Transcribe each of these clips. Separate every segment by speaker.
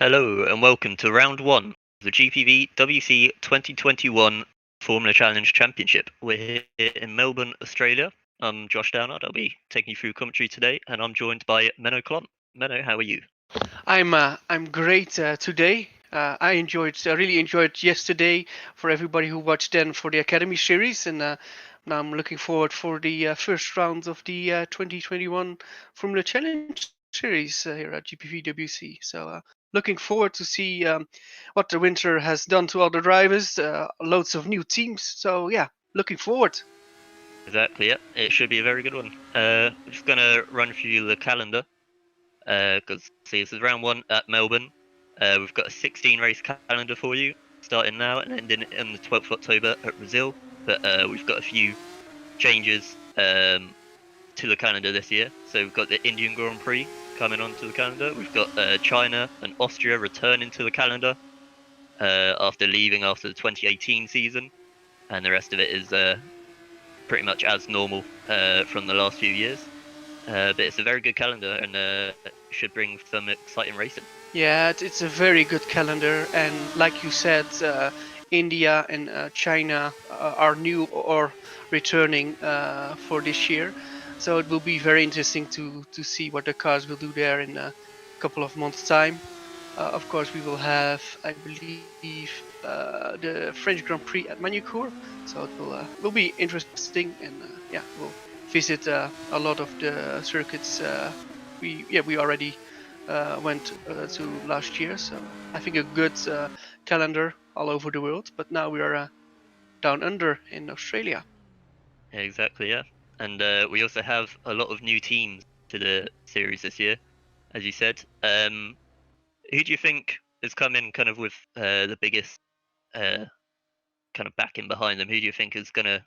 Speaker 1: Hello and welcome to round one of the GPVWC 2021 Formula Challenge Championship. We're here in Melbourne, Australia. I'm Josh Downard. I'll be taking you through commentary today, and I'm joined by Menno Klont. Menno, how are you?
Speaker 2: I'm great today. I really enjoyed yesterday for everybody who watched then for the Academy series, and now I'm looking forward for the first round of the 2021 Formula Challenge series here at GPVWC. So looking forward to see what the winter has done to all the drivers. Loads of new teams. So yeah, looking forward.
Speaker 1: Exactly, yeah. It should be a very good one. I'm just going to run through the calendar, because this is round one at Melbourne. We've got a 16 race calendar for you, starting now and ending on the 12th of October at Brazil. But we've got a few changes to the calendar this year. So we've got the Indian Grand Prix coming onto the calendar. We've got China and Austria returning to the calendar after leaving after the 2018 season, and the rest of it is pretty much as normal from the last few years. But it's a very good calendar and should bring some exciting racing.
Speaker 2: Yeah, it's a very good calendar, and like you said, India and China are new or returning for this year. So it will be very interesting to see what the cars will do there in a couple of months' time. Of course, we will have, I believe, the French Grand Prix at Manicourt, so it will be interesting, and yeah, we'll visit a lot of the circuits we already went to last year. So I think a good calendar all over the world. But now we are down under in Australia.
Speaker 1: Exactly, yeah. And we also have a lot of new teams to the series this year, as you said. Who do you think has come in kind of with the biggest kind of backing behind them? Who do you think is going to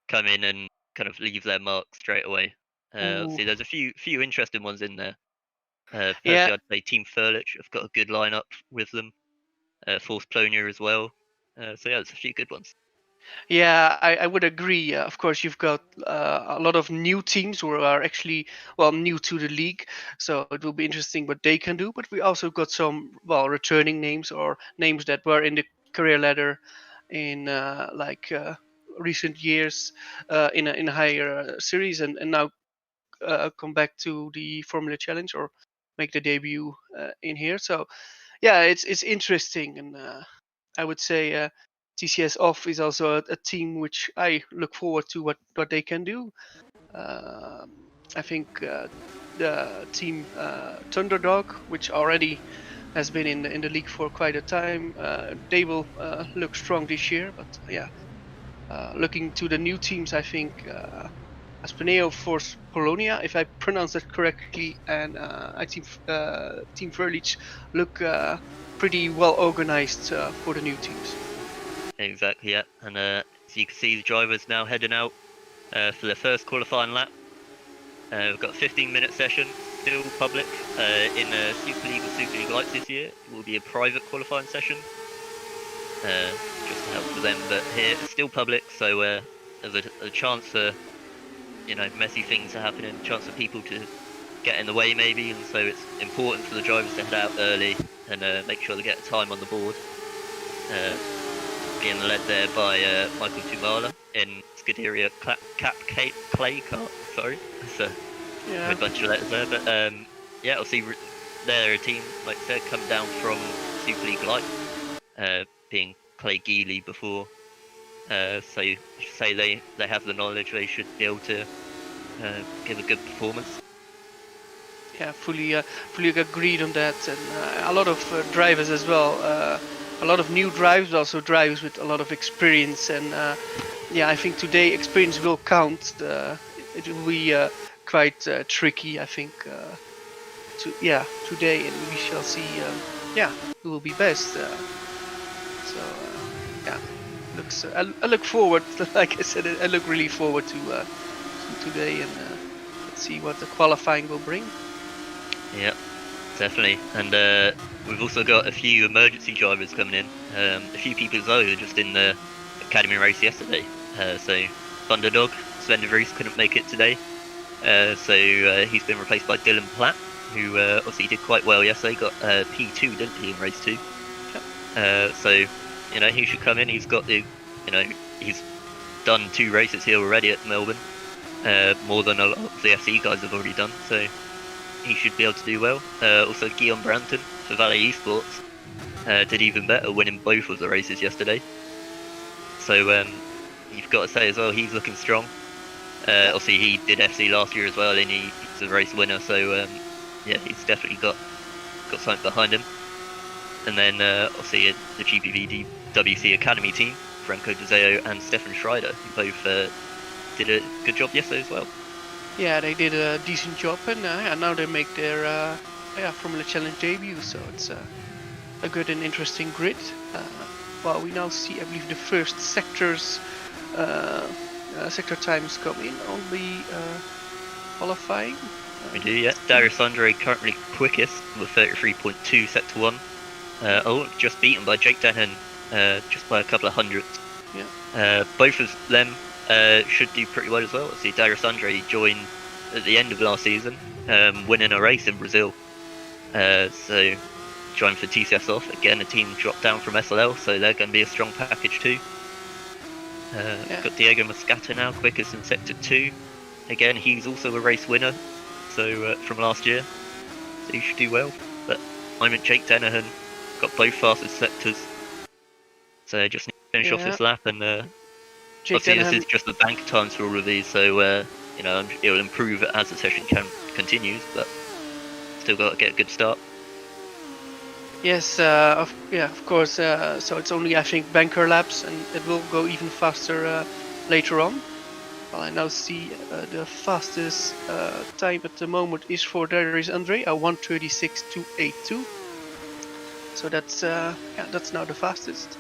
Speaker 1: come in and kind of leave their mark straight away?
Speaker 2: Ooh.
Speaker 1: See, there's a few interesting ones in there.
Speaker 2: Yeah,
Speaker 1: Personally, I'd say Team Frelik have got a good lineup with them. Force Plonia as well. So yeah, there's a few good ones.
Speaker 2: yeah, I would agree. Of course, you've got a lot of new teams who are actually new to the league, so it will be interesting what they can do. But we also got some returning names or names that were in the career ladder in recent years in a higher series, and now come back to the Formula Challenge or make the debut in here. So yeah, it's interesting, and I would say TCS Off is also a team which I look forward to what they can do. Uh, I think the team Thunderdog, which already has been in the league for quite a time, they will look strong this year. But yeah, looking to the new teams, I think Aspeneo Force Polonia, if I pronounce that correctly, and I think Team Verlich look pretty well organized for the new teams.
Speaker 1: Exactly, yeah. And so you can see the drivers now heading out for their first qualifying lap. We've got a 15-minute session, still public in Super League or Super League Lights this year. It will be a private qualifying session, just to help for them. But here it's still public, so there's a chance for messy things to happen and a chance for people to get in the way maybe. And so it's important for the drivers to head out early and make sure they get time on the board. Being led there by Michael Tumala in Scuderia Cap Clay Kart. Sorry, that's a bunch of letters there. But yeah, obviously they're a team, like I said, come down from Super League Light, being Clay Geely before. So you say they have the knowledge, they should be able to give a good performance.
Speaker 2: Yeah, fully agreed on that, and a lot of drivers as well. A lot of new drivers, also drivers with a lot of experience, and yeah, I think today experience will count. It will be quite tricky, I think. Today, and we shall see. Who will be best. So yeah, looks. I look forward. Like I said, I look really forward to today, and let's see what the qualifying will bring.
Speaker 1: Yeah, definitely. And we've also got a few emergency drivers coming in. A few people as well who were just in the Academy race yesterday. So Thunderdog, Sven de Vries couldn't make it today. So he's been replaced by Dylan Platt, who obviously did quite well yesterday. Got P2, didn't he, in race 2? So, you know, he should come in. He's got the, you know, he's done 2 races here already at Melbourne, more than a lot of the SE guys have already done. So he should be able to do well. Also, Guillaume Brampton for Valley Esports did even better, winning both of the races yesterday. So you've got to say as well, he's looking strong. Obviously, he did FC last year as well, and he's a race winner. So yeah, he's definitely got something behind him. And then obviously the GPVWC Academy team, Franco Dezeo and Stefan Schreider, who both did a good job yesterday as well.
Speaker 2: Yeah, they did a decent job, and now they make their Formula Challenge debut. So it's a good and interesting grid. Well, we now see, I believe, the first sectors. Sector times come in on the qualifying.
Speaker 1: We do, yeah. Darius Andre currently quickest with 33.2 sector 1. Just beaten by Jake Denhan, just by a couple of hundredths.
Speaker 2: Yeah.
Speaker 1: Both of them should do pretty well as well. See, Darius Andre joined at the end of last season, winning a race in Brazil. So joined for TCS off. Again, a team dropped down from SLL, so they're going to be a strong package too. Got Diego Moscato now, quickest in sector 2. Again, he's also a race winner, so from last year, so he should do well. But I'm at Jake Dennehan, got both fastest sectors, so just need to finish off this lap. And obviously, this is just the bank times for all of these, so you know, it'll improve as the session continues, but still got to get a good start.
Speaker 2: Yes, of course. So it's only, I think, banker laps, and it will go even faster later on. Well, I now see the fastest time at the moment is for Darius Andre, a 1:36.282. So that's now the fastest.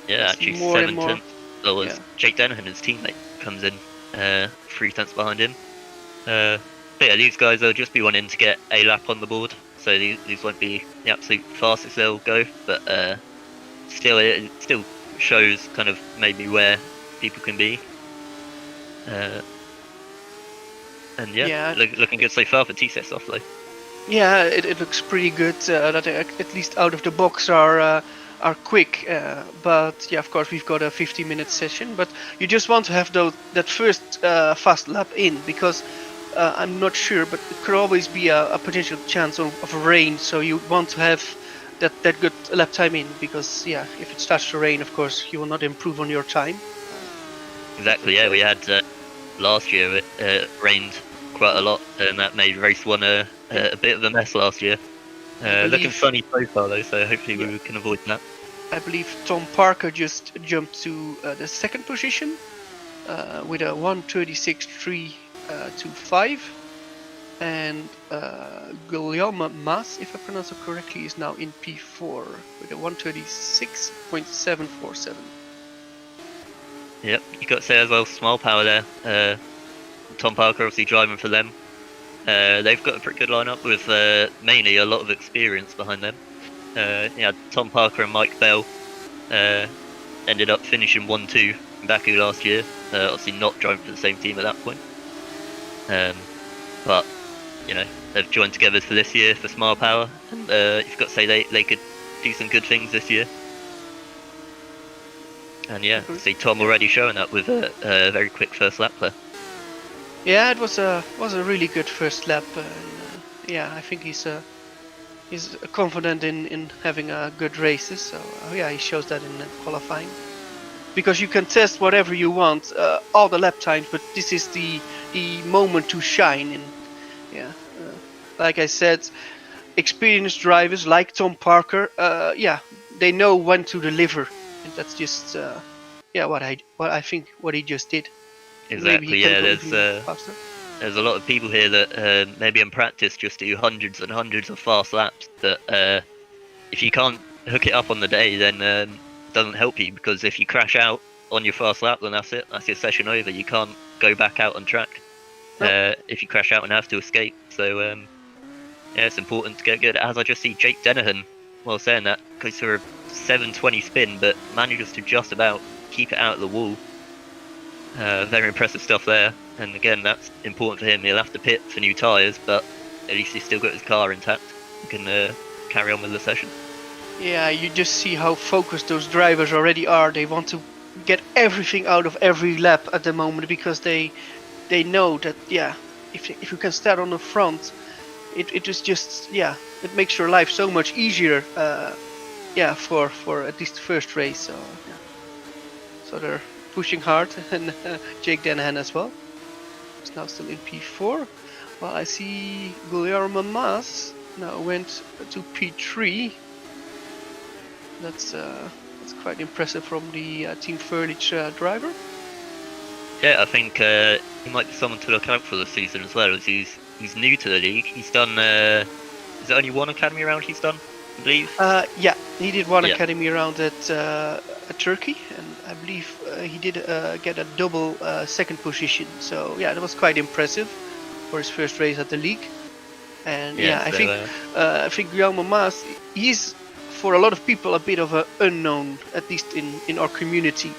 Speaker 1: Yeah, actually 7 tenths. So as Jake Dennehan, his teammate, comes in 3 tenths behind him. But yeah, these guys will just be wanting to get a lap on the board. So these won't be the absolute fastest they'll go, but still, it still shows kind of maybe where people can be. And looking good so far for TCS off though.
Speaker 2: Yeah, it looks pretty good. That they at least out of the box are quick. But yeah, of course we've got a 50-minute session. But you just want to have that first fast lap in, because I'm not sure, but it could always be a potential chance of rain. So you want to have that good lap time in, because yeah, if it starts to rain, of course you will not improve on your time.
Speaker 1: Exactly. Yeah, we had last year it rained quite a lot, and that made race 1 a bit of a mess last year. Looking funny so far though, so hopefully we can avoid that.
Speaker 2: I believe Tom Parker just jumped to the second position with a 1:36.325, and Guillaume Mas, if I pronounce it correctly, is now in P4 with a 1:36.747.
Speaker 1: Yep, you got to say as well, Smile Power there. Tom Parker obviously driving for them. They've got a pretty good lineup with mainly a lot of experience behind them. Tom Parker and Mike Bell ended up finishing 1-2 in Baku last year. Obviously not driving for the same team at that point. But you know, they've joined together for this year for Smile Power, and you've got to say they could do some good things this year. And yeah, see Tom already showing that with a very quick first lap there.
Speaker 2: Yeah, it was a really good first lap. I think he's confident in having good races. So yeah, he shows that in qualifying. Because you can test whatever you want, all the lap times, but this is the moment to shine. And like I said, experienced drivers like Tom Parker, they know when to deliver. And that's just what I think what he just did.
Speaker 1: Exactly. Yeah, there's a lot of people here that maybe in practice just do hundreds and hundreds of fast laps. But if you can't hook it up on the day, then it doesn't help you, because if you crash out on your fast lap, then that's it. That's your session over. You can't go back out on track if you crash out and have to escape. So it's important to get good. As I just see Jake Dennehan, while saying that, goes for a 720 spin, but manages to just about keep it out of the wall. Very impressive stuff there. And again, that's important for him. He'll have to pit for new tyres, but at least he's still got his car intact. He can carry on with the session.
Speaker 2: Yeah, you just see how focused those drivers already are. They want to get everything out of every lap at the moment because they know that if you can start on the front, it is just it makes your life so much easier. For at least the first race. So they're pushing hard, and Jake Dennehan as well. He's now still in P4. Well, I see Guillaume Brampton now went to P3. That's quite impressive from the Team Frelik driver.
Speaker 1: Yeah, I think he might be someone to look out for this season as well, as he's new to the league. He's done. Is there only one academy round he's done, I believe?
Speaker 2: Yeah, he did one academy round at Turkey, and I believe he did get a double second position. So yeah, that was quite impressive for his first race at the league. And I think Guillaume Brampton, he's for a lot of people a bit of an unknown, at least in our community,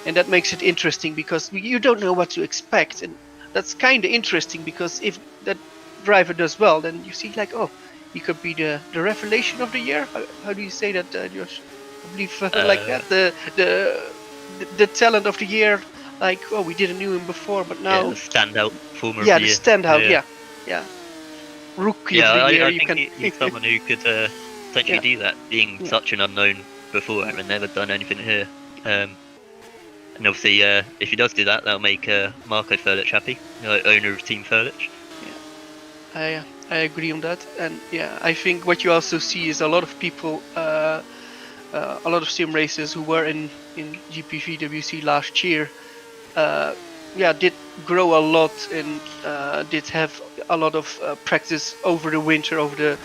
Speaker 2: and that makes it interesting because you don't know what to expect, and that's kind of interesting because if that driver does well, then you see like, oh, he could be the revelation of the year. How do you say that, Josh? I believe like that, the talent of the year. Like, oh, we didn't knew him before, but now
Speaker 1: the standout former of the year.
Speaker 2: the standout, yeah. Rookie of the year.
Speaker 1: I think he's someone who could potentially do that, being such an unknown before and never done anything here. And obviously, if he does do that, that'll make Marco Frelik happy, owner of Team Frelik.
Speaker 2: Yeah, I agree on that, and I think what you also see is a lot of people, a lot of sim racers who were in GPVWC last year, did grow a lot and did have a lot of practice over the winter, over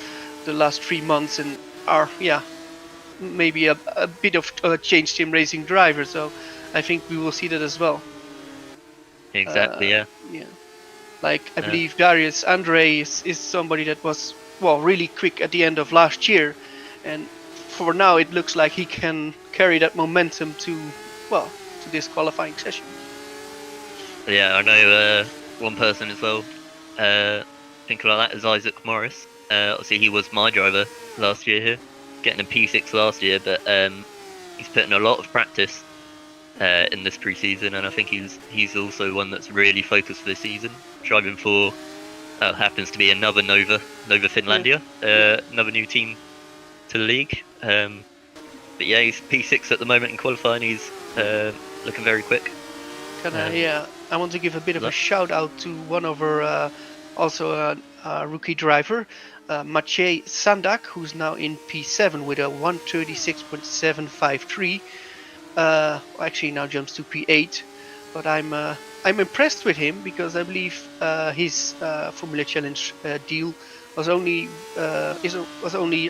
Speaker 2: the last 3 months, and are maybe a bit of a changed sim racing driver. So I think we will see that as well.
Speaker 1: Exactly. Yeah.
Speaker 2: Like I believe Darius Andre is somebody that was really quick at the end of last year, and for now it looks like he can carry that momentum to this qualifying session.
Speaker 1: Yeah, I know one person as well. Thinking like that is Isaac Morris. Obviously he was my driver last year here, getting a P6 last year, but he's put in a lot of practice in this pre-season, and I think he's also one that's really focused for this season, driving for happens to be another Nova Finlandia, another new team to the league. But yeah, he's P6 at the moment in qualifying. He's looking very quick.
Speaker 2: I want to give a bit of a shout out to one of our also a rookie driver, Mache Sandak, who's now in P7 with a 136.753. Actually now jumps to P8, but I'm impressed with him because I believe his Formula Challenge deal was only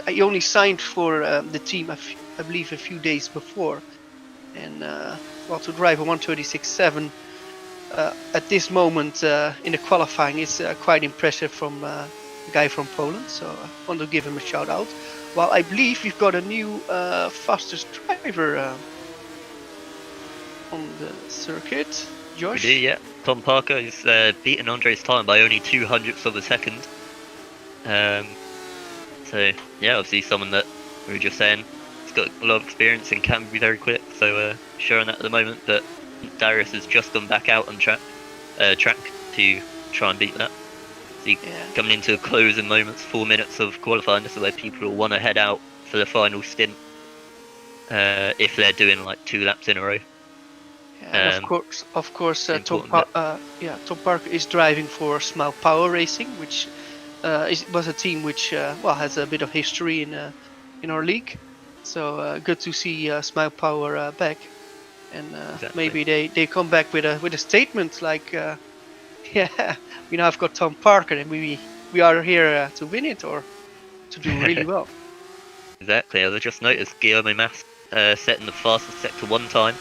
Speaker 2: he only signed for the team I believe a few days before, and to drive a 136.7 at this moment in the qualifying is quite impressive from a guy from Poland. So I want to give him a shout out. Well, I believe we've got a new fastest driver on the circuit. Josh?
Speaker 1: We do, yeah. Tom Parker is beaten Andre's time by only 0.02 of a second. So yeah, obviously someone that we were just saying has got a lot of experience and can be very quick. So showing that at the moment, but Darius has just gone back out on track to try and beat that. So coming into the closing moments, 4 minutes of qualifying, this is where people will want to head out for the final stint if they're doing like 2 laps in a row.
Speaker 2: And of course, Tom Parker is driving for Smile Power Racing, which was a team which has a bit of history in our league. So good to see Smile Power back, and maybe they come back with a statement like, we now have got Tom Parker, and we are here to win it or to do really well.
Speaker 1: Exactly. I just noticed Guillaume Brampton setting the fastest sector 1 time.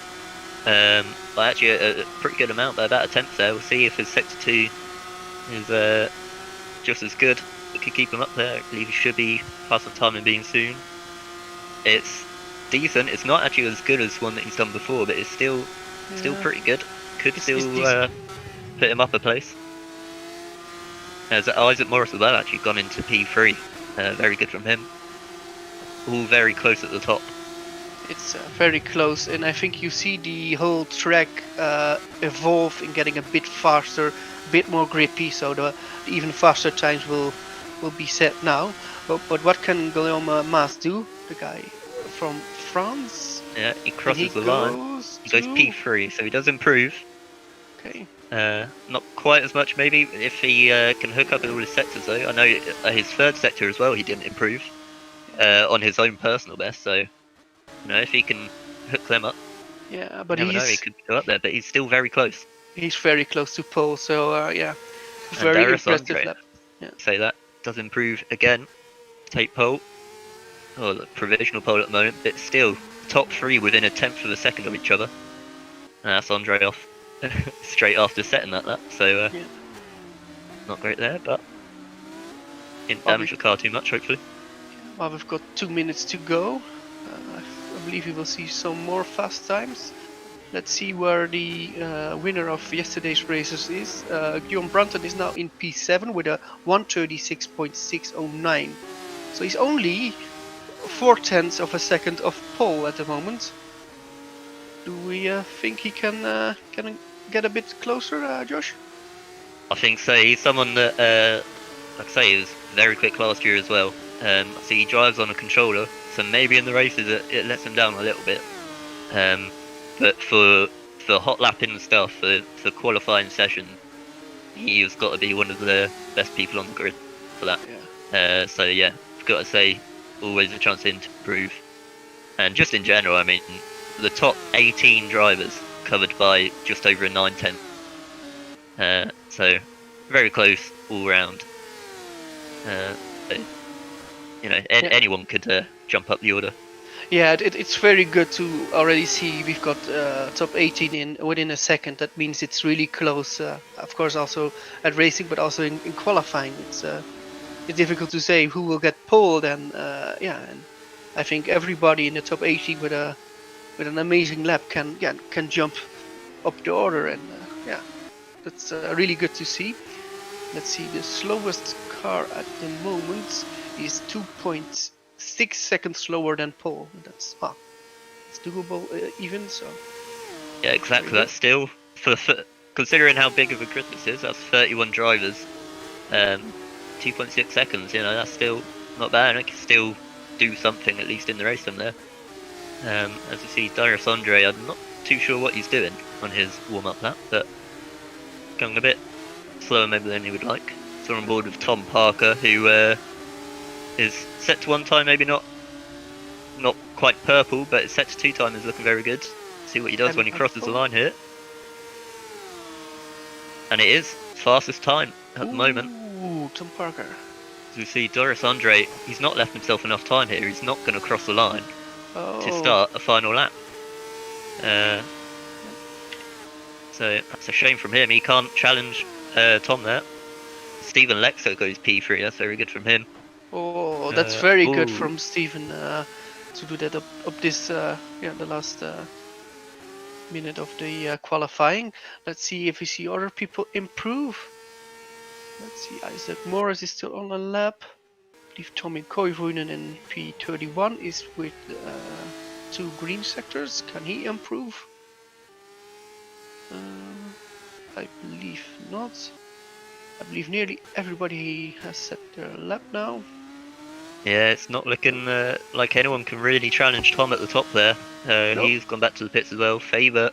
Speaker 1: But actually a pretty good amount, by about a tenth there. We'll see if his sector 2 is just as good. It could keep him up there. I believe he should be passing time and being soon. It's decent. It's not actually as good as one that he's done before, but it's still pretty good. Could still put him up a place. As Isaac Morris as well, actually gone into P3. Very good from him. All very close at the top.
Speaker 2: It's very close, and I think you see the whole track evolve in getting a bit faster, a bit more grippy, so the even faster times will be set now. But what can Guillaume Mas do? The guy from France?
Speaker 1: Yeah, he crosses the line. He goes P3, so he does improve.
Speaker 2: Okay.
Speaker 1: Not quite as much maybe if he can hook up in all his sectors though. I know his third sector as well he didn't improve on his own personal best, so if he can hook them up,
Speaker 2: yeah, but
Speaker 1: he could go up there, but he's still very close.
Speaker 2: He's very close to pole, so yeah,
Speaker 1: very
Speaker 2: impressive lap.
Speaker 1: Yeah. Say that does improve again. Take pole, the provisional pole at the moment, but still top 3 within a tenth of a second of each other. And that's Andre off straight after setting that lap, so not great there, but didn't damage the car too much, hopefully.
Speaker 2: Well, we've got 2 minutes to go. I believe we will see some more fast times. Let's see where the winner of yesterday's races is. Guillaume Brampton is now in P7 with a 1:36.609. So he's only 4/10 of a second off pole at the moment. Do we think he can get a bit closer, Josh?
Speaker 1: I think so. He's someone that, like I say, he was very quick last year as well. I see he drives on a controller, so maybe in the races it lets him down a little bit. But for hot lapping and stuff, for qualifying session, he's got to be one of the best people on the grid for that.
Speaker 2: Yeah.
Speaker 1: So yeah, I've got to say, always a chance in to improve. And just in general, I mean, the top 18 drivers covered by just over a 9/10. So very close all round. Anyone could jump up the order.
Speaker 2: Yeah, it's very good to already see we've got top 18 within a second. That means it's really close. Of course, also at racing, but also in qualifying. It's difficult to say who will get pole. And and I think everybody in the top 18 with an amazing lap can jump up the order, and that's really good to see. Let's see, the slowest car at the moment is 2.6 seconds slower than pole. That's it's doable even so.
Speaker 1: Yeah, exactly. That's still for considering how big of a grid this is. That's 31 drivers. 2.6 seconds. That's still not bad. I can still do something at least in the race from there. As you see, Darius Andre, I'm not too sure what he's doing on his warm-up lap, but going a bit slower maybe than he would like. So we're on board with Tom Parker, who is set to 1 time, maybe not quite purple, but it's set to 2 time, is looking very good. See what he does when he crosses the line here. And it is fastest time at the moment.
Speaker 2: Ooh, Tom Parker.
Speaker 1: As we see, Doris Andre, he's not left himself enough time here. He's not going to cross the line to start a final lap. So that's a shame from him. He can't challenge Tom there. Stephen Lexo goes P3. That's very good from him.
Speaker 2: Oh, that's very good from Stephen to do that up this the last minute of the qualifying. Let's see if we see other people improve. Let's see, Isaac Morris is still on a lap. I believe Tommy Koivunen in P31 is with 2 green sectors. Can he improve? I believe not. I believe nearly everybody has set their lap now.
Speaker 1: Yeah, it's not looking like anyone can really challenge Tom at the top there.
Speaker 2: Nope.
Speaker 1: He's gone back to the pits as well. Faber,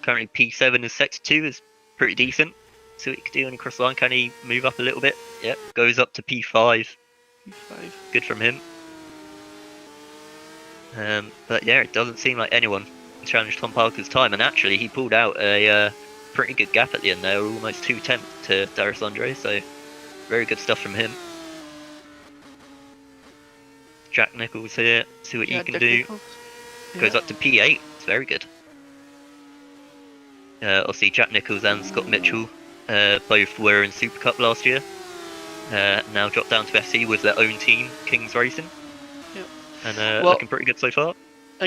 Speaker 1: currently P7 is sector 2, is pretty decent. See what he can do when he crosses the line. Can he move up a little bit? Yep, goes up to P5. Good from him. But yeah, it doesn't seem like anyone can challenge Tom Parker's time. And actually, he pulled out a pretty good gap at the end there, almost 2/10 to Darius Andre. So very good stuff from him. Jack Nichols here, see what you can do. Goes up to P8, it's very good. Obviously Jack Nichols and Scott Mitchell both were in Super Cup last year. Now dropped down to FC with their own team, Kings Racing.
Speaker 2: Yep.
Speaker 1: And looking pretty good so far.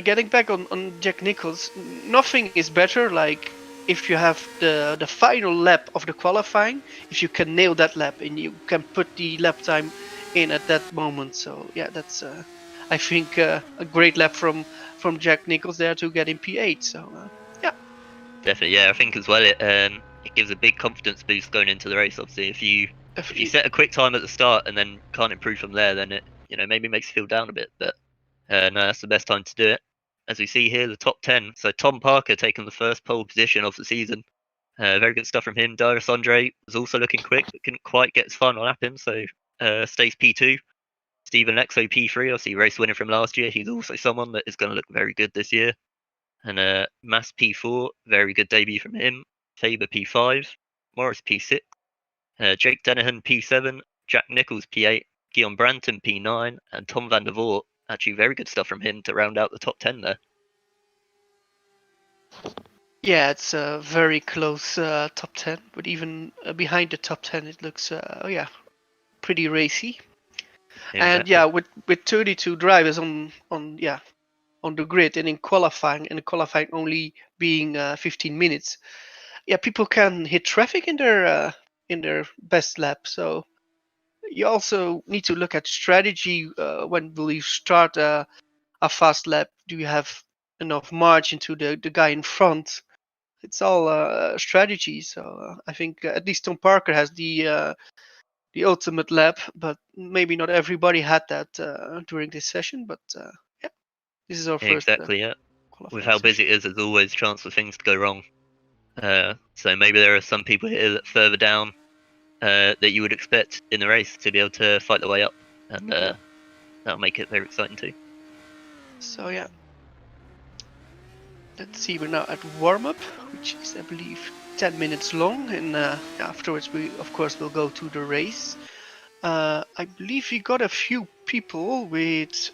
Speaker 2: Getting back on Jack Nichols, nothing is better like if you have the final lap of the qualifying, if you can nail that lap and you can put the lap time in at that moment. So yeah, that's I think a great lap from Jack Nicholls there to get in P8. So yeah,
Speaker 1: Definitely, yeah. I think as well it gives a big confidence boost going into the race. Obviously, if you
Speaker 2: definitely.
Speaker 1: set a quick time at the start and then can't improve from there, then it maybe makes you feel down a bit. But no, that's the best time to do it. As we see here, the top 10. So Tom Parker taking the first pole position of the season. Very good stuff from him. Darius Andre was also looking quick, but couldn't quite get his final lap in, so stays P2. Stephen Lexo P3, obviously race winner from last year. He's also someone that is going to look very good this year. And Mass P4, very good debut from him. Faber P5, Morris P6, Jake Dennehan P7, Jack Nicholls P8, Guillaume Brampton P9, and Tom van der Voort. Actually, very good stuff from him to round out the top 10 there.
Speaker 2: Yeah, it's a very close top 10, but even behind the top 10, it looks pretty racy.
Speaker 1: Exactly.
Speaker 2: And yeah, with 32 drivers on the grid and in qualifying, only being 15 minutes, yeah, people can hit traffic in their best lap. So you also need to look at strategy. When will you start a fast lap? Do you have enough margin to the guy in front? It's all strategy. So I think at least Tom Parker has the ultimate lap, but maybe not everybody had that during this session. But yeah, this is our first
Speaker 1: Exactly, yeah.
Speaker 2: qualifying
Speaker 1: With how busy
Speaker 2: session.
Speaker 1: it is, there's always chance for things to go wrong. So maybe there are some people here that further down that you would expect in the race to be able to fight their way up, and that'll make it very exciting too.
Speaker 2: So yeah, let's see. We're now at warm up, which is I believe 10 minutes long, and afterwards we of course will go to the race. I believe we got a few people with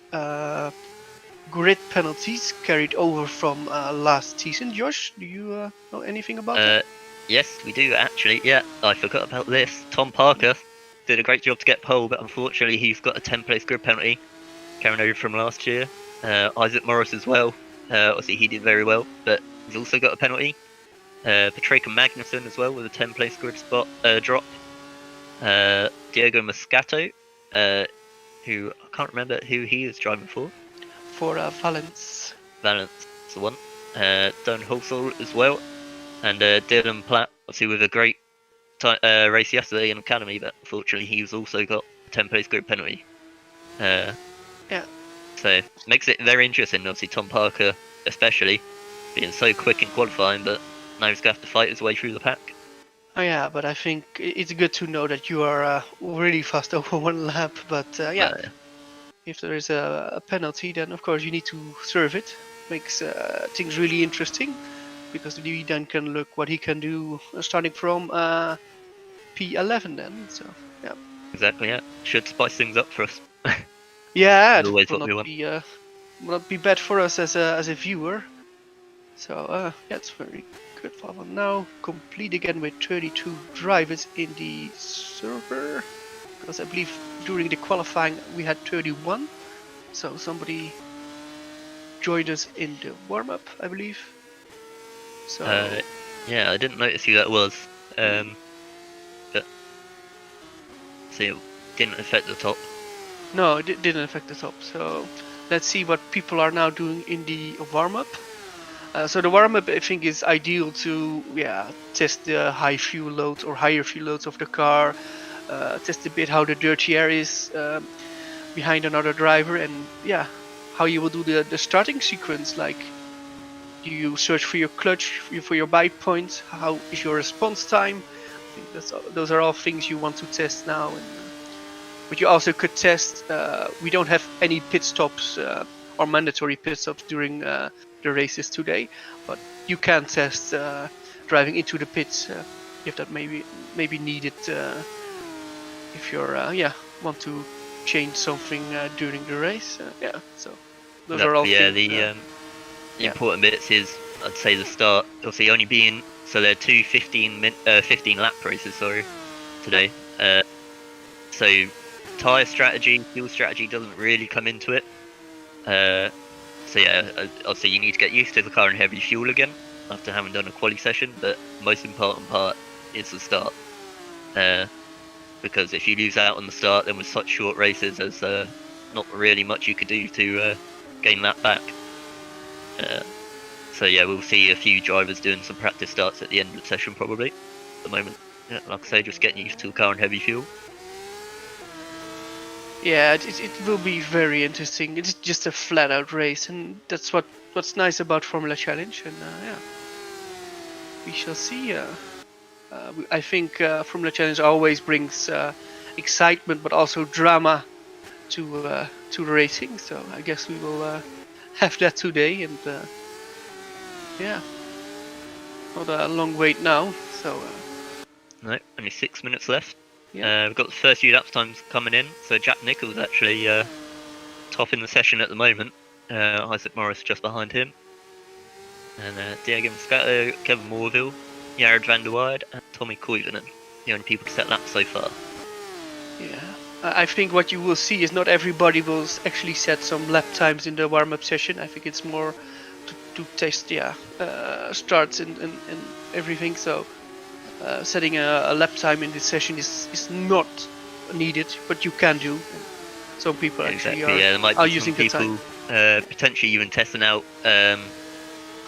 Speaker 2: grid penalties carried over from last season. Josh, do you know anything about that?
Speaker 1: Yes, we do actually. Yeah, I forgot about this. Tom Parker did a great job to get pole, but unfortunately he's got a 10-place grid penalty carrying over from last year. Isaac Morris as well. Obviously he did very well, but he's also got a penalty. Patrick Magnussen as well with a 10-place grid spot drop. Diego Moscato, who I can't remember who he is driving for.
Speaker 2: For Valence.
Speaker 1: Valence is the one. Don Hulsall as well. And Dylan Platt, obviously with a great race yesterday in Academy, but unfortunately he's also got a 10-place grid penalty.
Speaker 2: Yeah.
Speaker 1: So makes it very interesting. Obviously Tom Parker, especially, being so quick in qualifying, but now he's going to have to fight his way through the pack.
Speaker 2: Oh yeah, but I think it's good to know that you are really fast over one lap. But if there is a penalty, then of course you need to serve it. Makes things really interesting, because he then can look what he can do starting from P11 then. So yeah.
Speaker 1: Exactly, yeah. Should spice things up for us.
Speaker 2: Yeah, it
Speaker 1: Always
Speaker 2: will
Speaker 1: what we want.
Speaker 2: will not be bad for us as a viewer. So yeah, it's very good. Well, now complete again with 32 drivers in the server, because I believe during the qualifying we had 31. So somebody joined us in the warm-up, I believe. So
Speaker 1: yeah, I didn't notice who that was. But see, it didn't affect the top.
Speaker 2: no, it didn't affect the top. So let's see what people are now doing in the warm-up. So the warm-up I think is ideal to test the high fuel loads or higher fuel loads of the car, test a bit how the dirty air is behind another driver, and how you will do the starting sequence. Like, do you search for your clutch, for your bite points? How is your response time? I think those are all things you want to test now. And but you also could test. We don't have any pit stops or mandatory pit stops during the races today, but you can test driving into the pits if that maybe needed. If you're want to change something during the race, so those are all things.
Speaker 1: The important bits is, I'd say, the start. Obviously, only being so there are two 15 lap races, today. So tyre strategy, fuel strategy doesn't really come into it. So yeah, obviously you need to get used to the car in heavy fuel again. after having done a quali session, but most important part is the start. Because if you lose out on the start, then with such short races, there's not really much you could do to gain that back. So yeah, we'll see a few drivers doing some practice starts at the end of the session probably. At the moment, yeah, like I say, just getting used to the car and heavy fuel.
Speaker 2: Yeah, it will be very interesting. It's just a flat-out race, and that's what's nice about Formula Challenge. And yeah, we shall see. I think Formula Challenge always brings excitement, but also drama to the racing. So I guess we will have that today. And yeah, not a long wait now. So
Speaker 1: no, only 6 minutes left.
Speaker 2: Yeah.
Speaker 1: We've got the first few lap times coming in. So Jack Nicholls actually top in the session at the moment. Isaac Morris just behind him. And Diego Moscato, Kevin Morville, Jared van der Weide, and Tommy Koivunen. The only people to set laps so far.
Speaker 2: Yeah. I think what you will see is not everybody will actually set some lap times in the warm-up session. I think it's more to test, starts and everything. So setting a lap time in this session is not needed, but you can do. Some people actually
Speaker 1: there might
Speaker 2: are
Speaker 1: be
Speaker 2: using
Speaker 1: some
Speaker 2: the time.
Speaker 1: people potentially even testing out a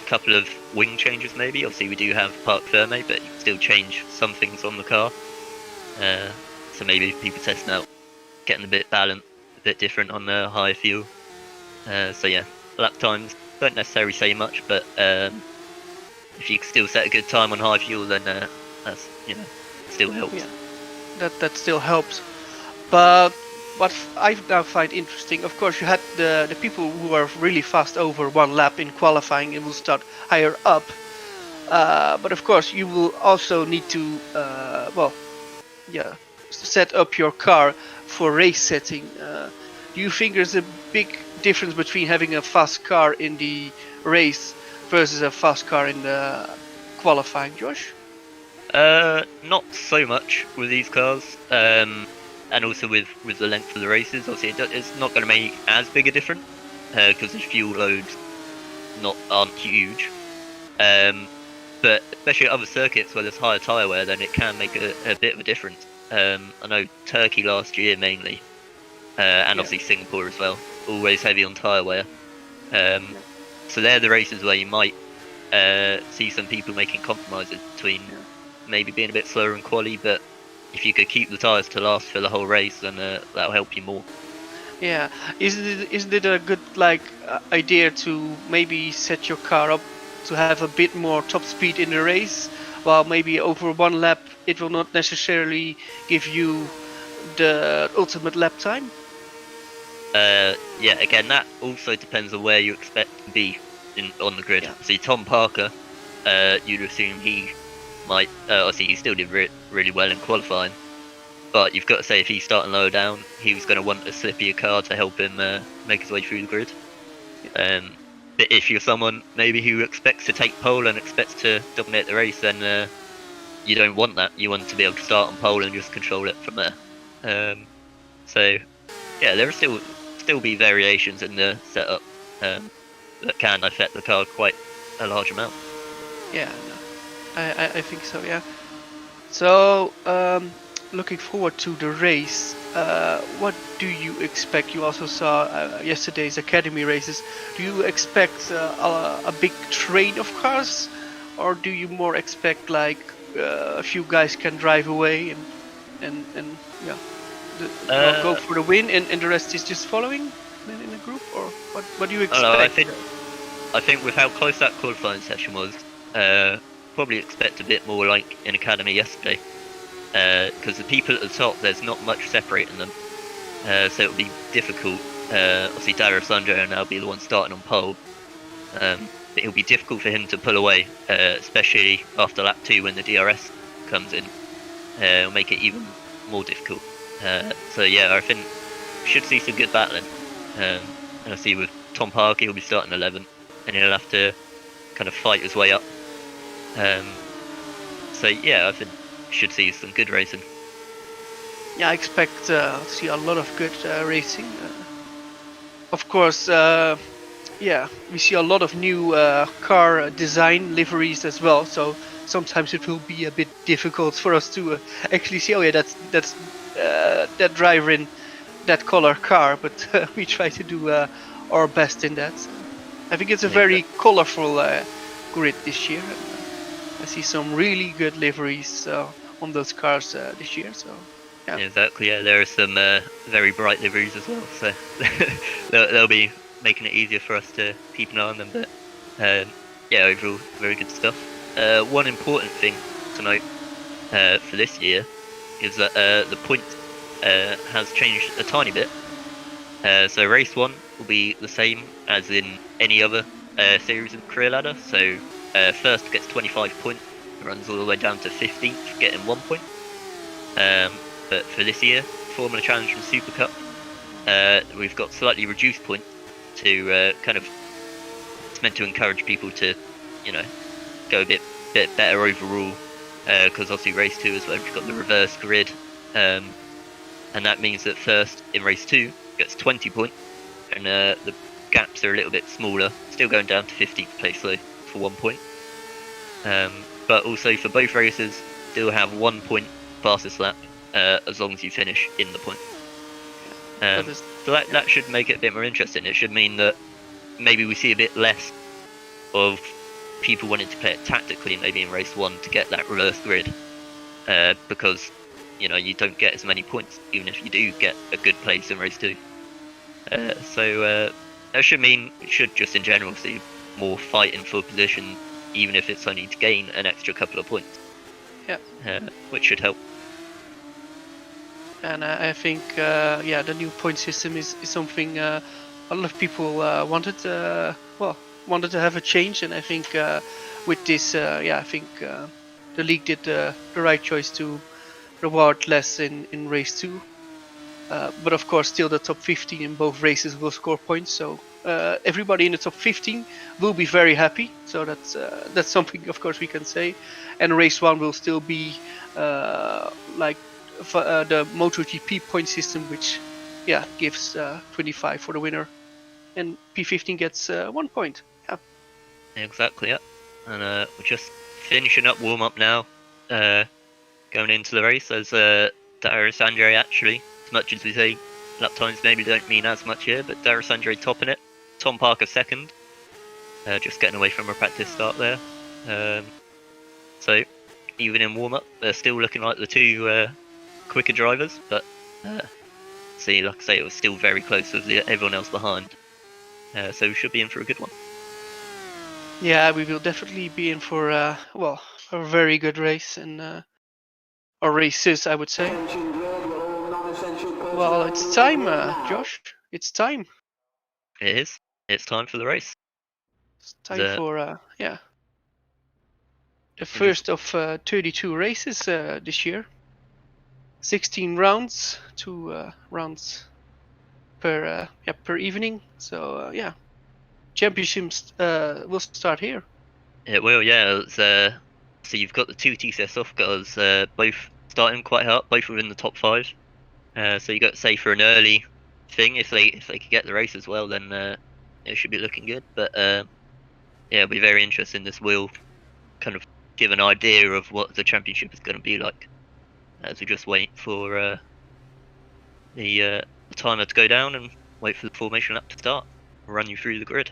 Speaker 1: couple of wing changes maybe. Obviously we do have Parc Ferme, but you can still change some things on the car. So maybe people testing out getting a bit balanced, a bit different on the higher fuel. So yeah, lap times don't necessarily say much, but if you can still set a good time on high fuel, then that's still helps.
Speaker 2: Yeah, that still helps. But what I now find interesting, of course, you had the people who are really fast over one lap in qualifying and will start higher up. But of course, you will also need to set up your car for race setting. Do you think there's a big difference between having a fast car in the race versus a fast car in the qualifying, Josh?
Speaker 1: Not so much with these cars, and also with the length of the races. Obviously, it's not going to make as big a difference because the fuel loads aren't huge. But especially at other circuits where there's higher tyre wear, then it can make a bit of a difference. I know Turkey last year mainly, and obviously Singapore as well, always heavy on tyre wear. So they're the races where you might see some people making compromises between maybe being a bit slower in quali, but if you could keep the tyres to last for the whole race, then that'll help you more.
Speaker 2: Yeah, isn't it a good idea to maybe set your car up to have a bit more top speed in the race, while maybe over one lap it will not necessarily give you the ultimate lap time?
Speaker 1: Yeah, again, that also depends on where you expect to be on the grid. See, Tom Parker, you'd assume he might, obviously he still did really well in qualifying, but you've got to say if he's starting lower down, he was going to want a slippier car to help him make his way through the grid. But if you're someone maybe who expects to take pole and expects to dominate the race, then you don't want that. You want to be able to start on pole and just control it from there. So yeah, there will still be variations in the setup that can affect the car quite a large amount.
Speaker 2: Yeah, I think so. Yeah. So looking forward to the race. What do you expect? You also saw yesterday's academy races. Do you expect a big train of cars, or do you more expect a few guys can drive away and go for the win, and the rest is just following in a group, or what do you expect?
Speaker 1: I think with how close that qualifying session was, probably expect a bit more like in academy yesterday. Because the people at the top, there's not much separating them, so it'll be difficult. Obviously, Dario Sandro will now be the one starting on pole, but it'll be difficult for him to pull away, especially after lap 2 when the DRS comes in. It'll make it even more difficult. So yeah, I think we should see some good battling. And I see with Tom Parker, he'll be starting 11th, and he'll have to kind of fight his way up. So yeah, I think should see some good racing.
Speaker 2: Yeah, I expect to see a lot of good racing. Of course, we see a lot of new car design liveries as well. So sometimes it will be a bit difficult for us to actually see. Oh yeah, that's that driver in that color car, but we try to do our best in that. So I think it's a very colorful grid this year. I see some really good liveries on those cars this year. So yeah.
Speaker 1: Exactly. Yeah, there are some very bright liveries as well. So they'll be making it easier for us to keep an eye on them. But yeah, overall, very good stuff. One important thing to note for this year is that the point has changed a tiny bit. So race 1 will be the same as in any other series of Career Ladder. So first gets 25 points, runs all the way down to 15th, getting 1 point. But for this year, Formula Challenge and Super Cup, we've got slightly reduced points to kind of, it's meant to encourage people to, go a bit better overall, because obviously race 2 as well, we've got the reverse grid, and that means that first in race 2 gets 20 points, and the gaps are a little bit smaller, still going down to 15th place though for 1 point. But also for both races, still have 1 point fastest lap, as long as you finish in the point. So that should make it a bit more interesting. It should mean that maybe we see a bit less of people wanting to play it tactically, maybe in race 1 to get that reverse grid, because you don't get as many points even if you do get a good place in race 2. So that should mean it should just in general see more fighting for position, even if it's only to gain an extra couple of points.
Speaker 2: Yeah.
Speaker 1: Which should help.
Speaker 2: And I think the new point system is something a lot of people wanted to have a change, and I think with this I think the league did the right choice to reward less in race 2, but of course still the top 15 in both races will score points, so everybody in the top 15 will be very happy, so that's something of course we can say. And race 1 will still be like the MotoGP point system, which gives 25 for the winner, and P15 gets 1 point.
Speaker 1: Exactly, yeah. And we're just finishing up warm-up now, going into the race as Darius Andre actually, as much as we say lap times maybe don't mean as much here, but Darius Andre topping it, Tom Parker second, just getting away from a practice start there. So even in warm-up, they're still looking like the two quicker drivers, but see, like I say, it was still very close with everyone else behind, so we should be in for a good one.
Speaker 2: Yeah, we will definitely be in for a very good race, and or races, I would say. Well, it's time, Josh. It's time.
Speaker 1: It is. It's time for the race.
Speaker 2: It's time for the first of 32 races this year. 16 rounds, 2 rounds per evening. So championships will start here.
Speaker 1: It will, yeah. So you've got the two TCS off guys, both starting quite hard, both within the top 5. So you got to say for an early thing, if they could get the race as well, then it should be looking good. But it'll be very interesting. This will kind of give an idea of what the championship is going to be like, as we just wait for the timer to go down and wait for the formation lap to start. I'll run you through the grid.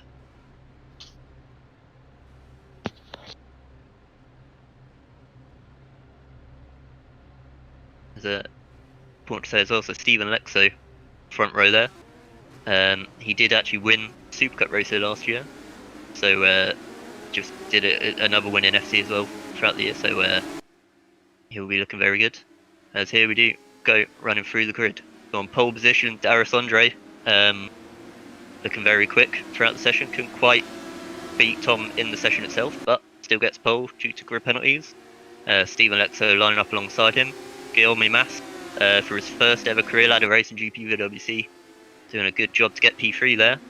Speaker 1: There's important to say as well, so Stephen Lexo, front row there. He did actually win Super Cup race here last year, so just did another win in FC as well throughout the year, so he'll be looking very good. As here we do go running through the grid. So on pole position, Darius Andre, looking very quick throughout the session. Couldn't quite beat Tom in the session itself, but still gets pole due to grid penalties. Stephen Lexo lining up alongside him. Guillaume Brampton, for his first ever career ladder race in GPVWC, doing a good job to get P3 there.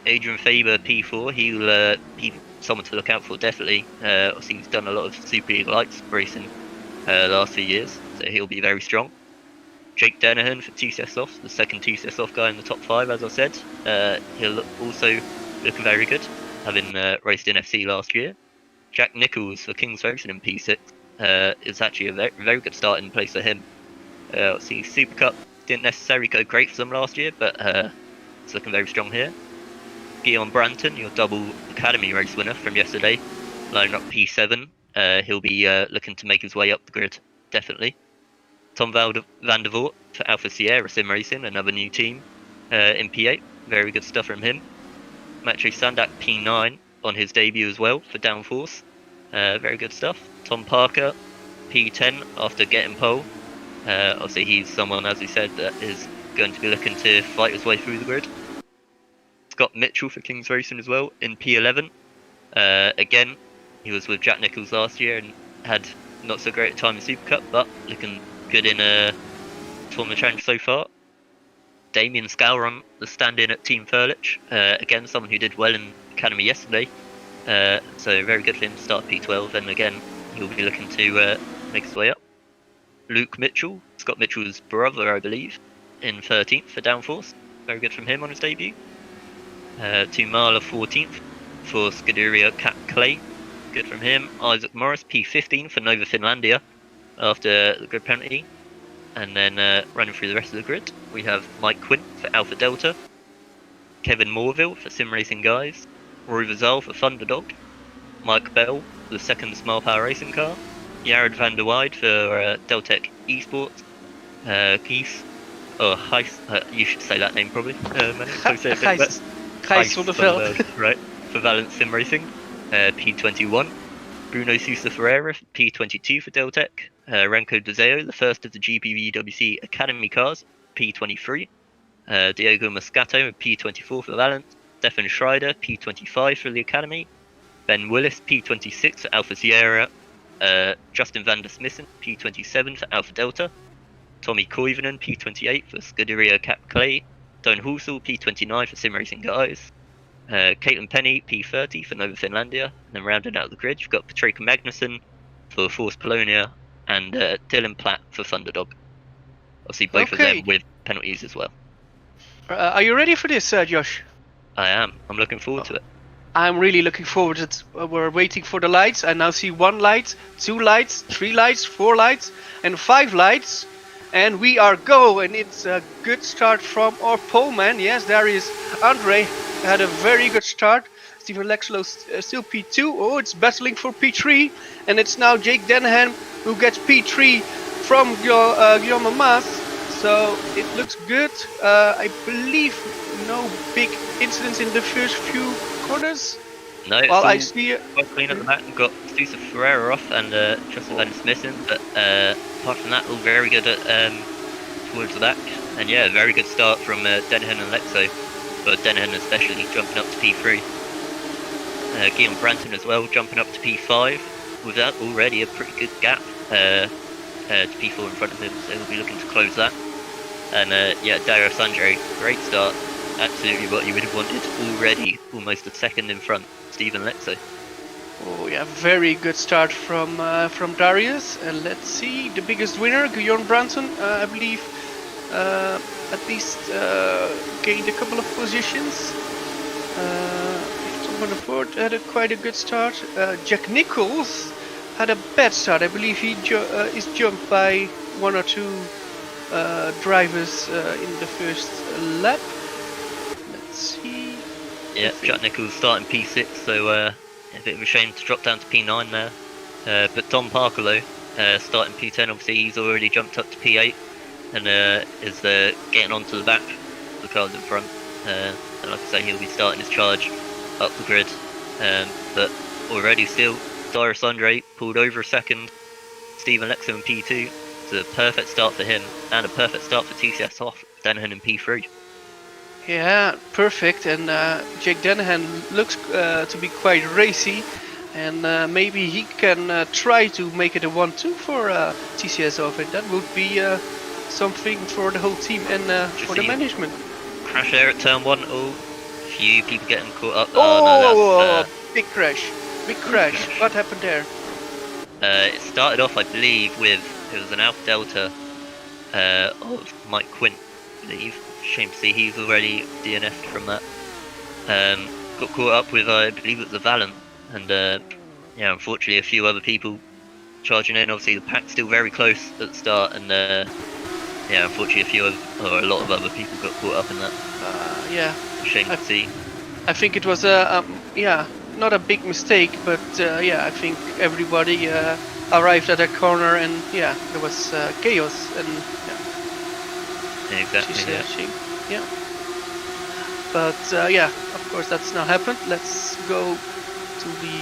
Speaker 1: Adrian Faber P4, he'll be someone to look out for definitely. Obviously he's done a lot of Super League Lights racing last few years, so he'll be very strong. Jake Dennehan for TCS Off, the second TCS Off guy in the top 5, as I said. He'll also looking very good, having raced in FC last year. Jack Nichols for King's Racing in P6 is actually a very good starting place for him. See, Super Cup didn't necessarily go great for them last year, but it's looking very strong here. Guillaume Brampton, your double Academy race winner from yesterday, lining up P7. He'll be looking to make his way up the grid, definitely. Tom van der Voort for Alpha Sierra Sim Racing, another new team in P8. Very good stuff from him. Mache Sandak P9 on his debut as well for Downforce. Very good stuff. Tom Parker P10 after getting pole. Obviously he's someone, as we said, that is going to be looking to fight his way through the grid. Scott Mitchell for King's Racing as well in P11. Again, he was with Jack Nichols last year and had not so great a time in Super Cup, but looking good in a tournament challenge so far. Damien Scalron, the stand-in at Team Frelik. Again, someone who did well in Academy yesterday. So very good for him to start P12, and again, he'll be looking to make his way up. Luke Mitchell, Scott Mitchell's brother, I believe, in 13th for Downforce. Very good from him on his debut. Tumala 14th for Scuderia Cap Clay. Good from him. Isaac Morris P15 for Nova Finlandia after the grid penalty. And then running through the rest of the grid, we have Mike Quint for Alpha Delta, Kevin Morville for Sim Racing Guys, Roy Vazal for Thunderdog, Mike Bell for the second Smile Power Racing car, Jared van der Weide for Deltec Esports, Keith, you should say that name probably, Menno,
Speaker 2: Gijs van der Veld.
Speaker 1: Right, for Valence Sim Racing, P21. Bruno Sousa Ferreira, P22 for Deltec. Renko Dezeo, the first of the GPVWC Academy cars, P23. Diego Moscato, P24 for Valence. Stefan Schreider, P25 for the Academy. Ben Willis, P26 for Alpha Sierra. Justin van der Smissen, P27 for Alpha Delta. Tommy Koivunen, P28 for Scuderia Cap Clay. Don Hulsel, P29 for Sim Racing Guys. Caitlin Penny, P30 for Nova Finlandia. And then rounding out the grid, you've got Patricia Magnussen for Force Polonia and Dylan Platt for Thunderdog. Obviously, both of them with penalties as well.
Speaker 2: Are you ready for this, Josh?
Speaker 1: I am. I'm looking forward to it.
Speaker 2: I'm really looking forward to it. We're waiting for the lights. I now see 1 light, 2 lights, 3 lights, 4 lights, and 5 lights. And we are go, and it's a good start from our poleman. Yes, there is Andre. Had a very good start. Stephen Lexlow still P2. Oh, it's battling for P3. And it's now Jake Denham who gets P3 from Guillaume Mas. So it looks good. I believe no big incidents in the first few corners.
Speaker 1: No, it's
Speaker 2: well, I see
Speaker 1: quite clean at the back. We've got Sousa Ferreira off and Justin van der Smissen, but apart from that, all very good at towards the back. And yeah, very good start from Denhan and Lexo, but Denhan especially jumping up to P3. Guillaume Brampton as well, jumping up to P5. With that, already a pretty good gap to P4 in front of him, so he'll be looking to close that. And yeah, Dario Sandre, great start. Absolutely what you would have wanted already, almost a second in front. Stephen Lexo.
Speaker 2: Oh yeah, very good start from Darius. And let's see, the biggest winner, Guillaume Brampton, I believe, at least gained a couple of positions. Someone aboard had quite a good start. Jack Nichols had a bad start. I believe he is jumped by 1 or 2 drivers in the first lap. Let's see.
Speaker 1: Yeah, Jack Nichols starting P6, so a bit of a shame to drop down to P9 there. But Tom Parker, though, starting P10, obviously he's already jumped up to P8 and is getting onto the back of the cars in front. And like I say, he'll be starting his charge up the grid. But already still, Darius Andre pulled over a second. Stephen Lexo in P2. It's a perfect start for him and a perfect start for TCS off. Denhan in P3.
Speaker 2: Yeah, perfect. And Jake Denhan looks to be quite racy, and maybe he can try to make it a 1-2 for TCS off, and that would be something for the whole team and for the management.
Speaker 1: Crash there at turn 1. Oh, few people getting caught up.
Speaker 2: No, big crash. Big crash. What happened there?
Speaker 1: It started off, I believe, with it was an Alpha Delta of Mike Quint, I believe. Shame to see he's already DNF'd from that. got caught up with, I believe it was the Valiant, and yeah, unfortunately a few other people charging in. Obviously the pack's still very close at the start, and yeah, unfortunately a lot of other people got caught up in that.
Speaker 2: Yeah.
Speaker 1: Shame to see.
Speaker 2: I think it was yeah, not a big mistake, but yeah, I think everybody arrived at a corner, and yeah, there was chaos, and yeah.
Speaker 1: Exactly.
Speaker 2: Yeah. But yeah, of course that's not happened. Let's go to the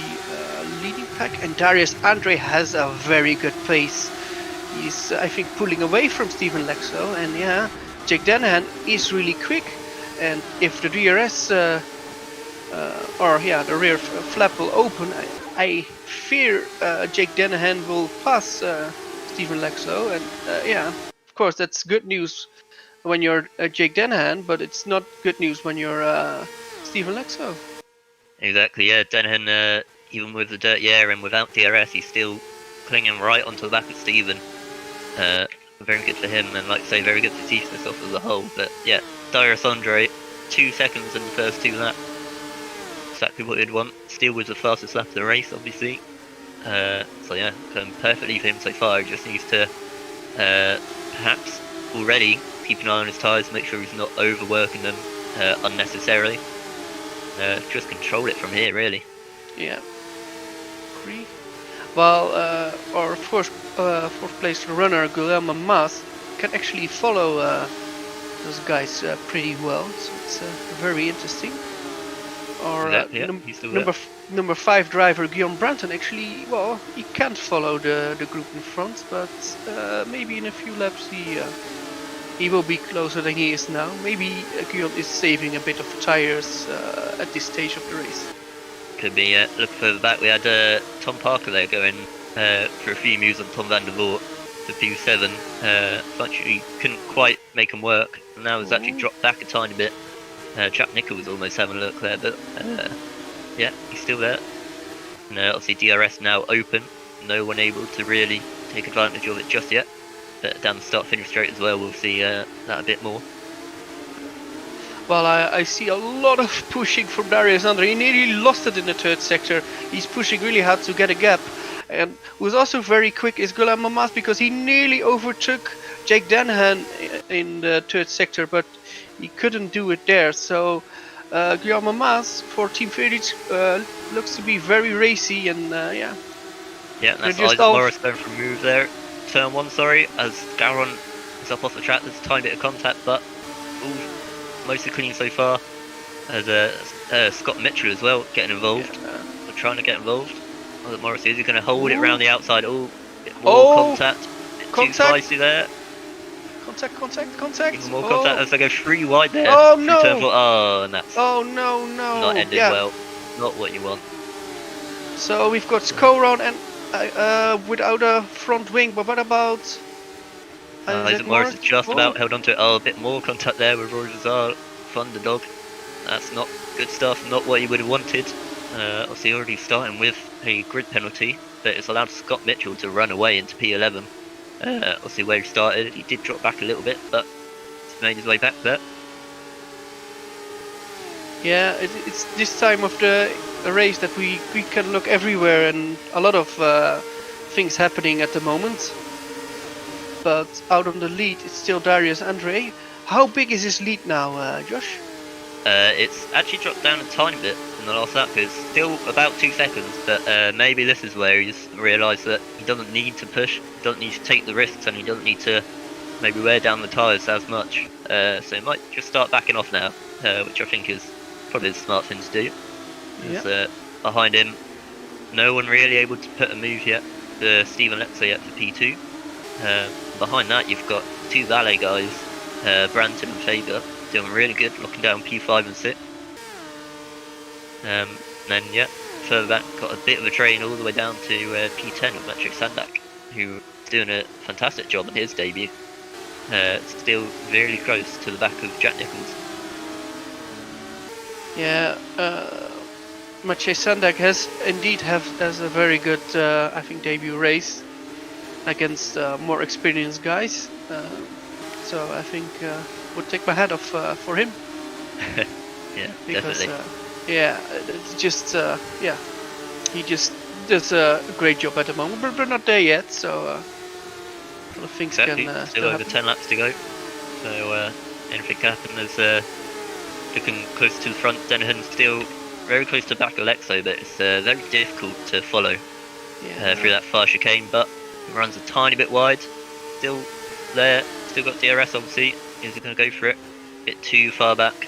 Speaker 2: leading pack, and Darius Andre has a very good pace. He's, I think, pulling away from Stephen Lexo, and yeah, Jake Danahan is really quick, and if the DRS or yeah, the rear flap will open, I fear Jake Danahan will pass Stephen Lexo, and yeah, of course that's good news when you're Jake Danahan, but it's not good news when you're Stephen Lexo.
Speaker 1: Exactly, yeah. Danahan, even with the dirty air and without DRS, he's still clinging right onto the back of Stephen. Very good for him, and like I say, very good for Thesis off as a whole. But yeah, Darius Andre, 2 seconds in the first 2 laps. Exactly what you'd want. Still was the fastest lap of the race, obviously. So yeah, going perfectly for him so far. He just needs to perhaps already keep an eye on his tyres, make sure he's not overworking them unnecessarily. Just control it from here, really.
Speaker 2: Yeah. Agree. Well, our fourth place runner, Guillaume Brampton, can actually follow those guys pretty well, so it's very interesting. Or number 5 driver Guillaume Brampton actually, well, he can't follow the group in front, but maybe in a few laps he will be closer than he is now. Maybe Guillaume is saving a bit of tires at this stage of the race.
Speaker 1: Could be. Look further back, we had Tom Parker there going for a few moves on Tom van der Voort for P7. Actually couldn't quite make him work. Now he's actually dropped back a tiny bit. Jack Nickel was almost having a look there, but yeah, he's still there. And obviously DRS now open. No one able to really take advantage of it just yet. But down the start-finish straight as well, we'll see that a bit more.
Speaker 2: Well, I see a lot of pushing from Darius Andre. He nearly lost it in the third sector. He's pushing really hard to get a gap. And who's also very quick is Guillaume Brampton, because he nearly overtook Jake Danahan in the third sector, but he couldn't do it there. So Guillaume Brampton for Team Frelik looks to be very racy, and yeah.
Speaker 1: Yeah, and that's Isaac Morris going for a move there. Turn 1, sorry, as Scalron is up off the track. There's a tiny bit of contact, but mostly clean so far. As Scott Mitchell as well getting involved.
Speaker 2: Yeah.
Speaker 1: We're trying to get involved. Isaac Morris is going to hold it around the outside. Bit more contact. Too spicy there.
Speaker 2: Contact.
Speaker 1: Even more contact as they go 3 wide there.
Speaker 2: Oh no!
Speaker 1: Turn 4. Oh, and that's
Speaker 2: no.
Speaker 1: not ended well. Not what you want.
Speaker 2: So we've got Scalron and without a front wing, but what about
Speaker 1: Isaac Morris has just about held onto it. Oh, a bit more contact there with Roy Lazar, Thunderdog. That's not good stuff, not what you would have wanted. Obviously already starting with a grid penalty, but it's allowed Scott Mitchell to run away into P11. Obviously where he started, he did drop back a little bit, but he's made his way back there.
Speaker 2: Yeah, it's this time of the race that we can look everywhere, and a lot of things happening at the moment. But out on the lead, it's still Darius Andre. How big is his lead now, Josh?
Speaker 1: It's actually dropped down a tiny bit in the last lap. It's still about 2 seconds, but maybe this is where he's realised that he doesn't need to push, he doesn't need to take the risks, and he doesn't need to maybe wear down the tyres as much. So he might just start backing off now, which I think is probably the smart thing to do.
Speaker 2: Yeah.
Speaker 1: Behind him, no one really able to put a move yet. Stephen Lexo yet for P2. Behind that, you've got 2 valet guys, Brampton and Faber, doing really good, locking down P5 and 6. Then, yeah, further back, got a bit of a train all the way down to P10 with Mache Sandak, who's doing a fantastic job in his debut. Still very close to the back of Jack Nichols.
Speaker 2: Yeah, Mache Sandak has a very good, I think, debut race against more experienced guys. So I think would take my hat off for him.
Speaker 1: Yeah,
Speaker 2: because,
Speaker 1: definitely.
Speaker 2: Yeah, it's just yeah, he just does a great job at the moment, but we're not there yet, so a lot of things
Speaker 1: Exactly.
Speaker 2: can
Speaker 1: Still
Speaker 2: still
Speaker 1: over
Speaker 2: happen.
Speaker 1: 10 laps to go. So anything can happen. As looking close to the front, Denihan still very close to back Alexo, but it's very difficult to follow through that far chicane. But he runs a tiny bit wide. Still there. Still got DRS obviously. Is he going to go for it? A bit too far back.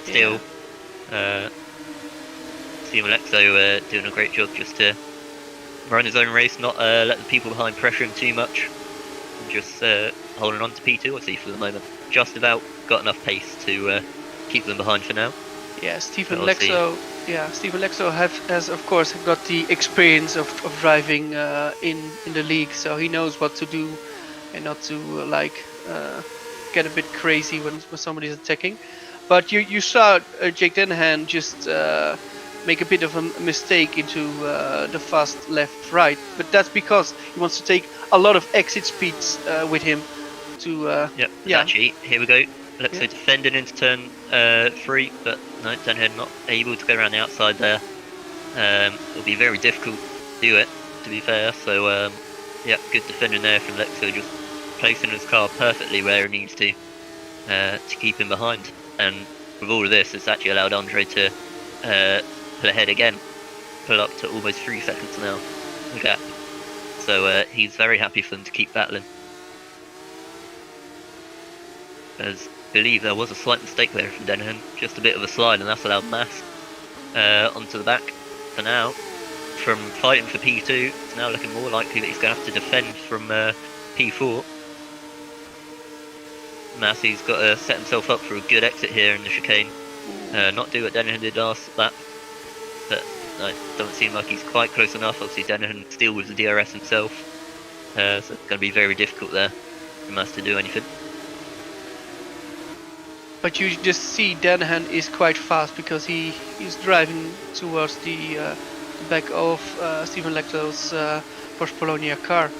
Speaker 1: Still. See Alexo doing a great job just to run his own race, not let the people behind pressure him too much. And just holding on to P2, I see, for the moment. Just about got enough pace to keep them behind for now.
Speaker 2: Yeah, Stephen Lexo has of course got the experience of driving in the league, so he knows what to do and not to get a bit crazy when somebody's attacking. But you saw Jake Dennehan just make a bit of a mistake into the fast left-right, but that's because he wants to take a lot of exit speeds with him to
Speaker 1: actually, here we go. Alexo defending into turn 3, but no, Dennehan not able to go around the outside there. It'll be very difficult to do it, to be fair, so good defending there from Alexo, just placing his car perfectly where it needs to keep him behind. And with all of this, it's actually allowed Andre to pull ahead again, pull up to almost 3 seconds now, the gap. So he's very happy for them to keep battling. As I believe there was a slight mistake there from Dennehan, just a bit of a slide, and that's allowed Mass onto the back. For now, from fighting for P2, it's now looking more likely that he's going to have to defend from P4. Massey's got to set himself up for a good exit here in the chicane. Not do what Dennehan did last lap, but no, doesn't seem like he's quite close enough. Obviously Dennehan still with the DRS himself, so it's going to be very difficult there for Mass to do anything.
Speaker 2: But you just see Dennehan is quite fast because he is driving towards the back of Stephen Lexo's Porsche Polonia car,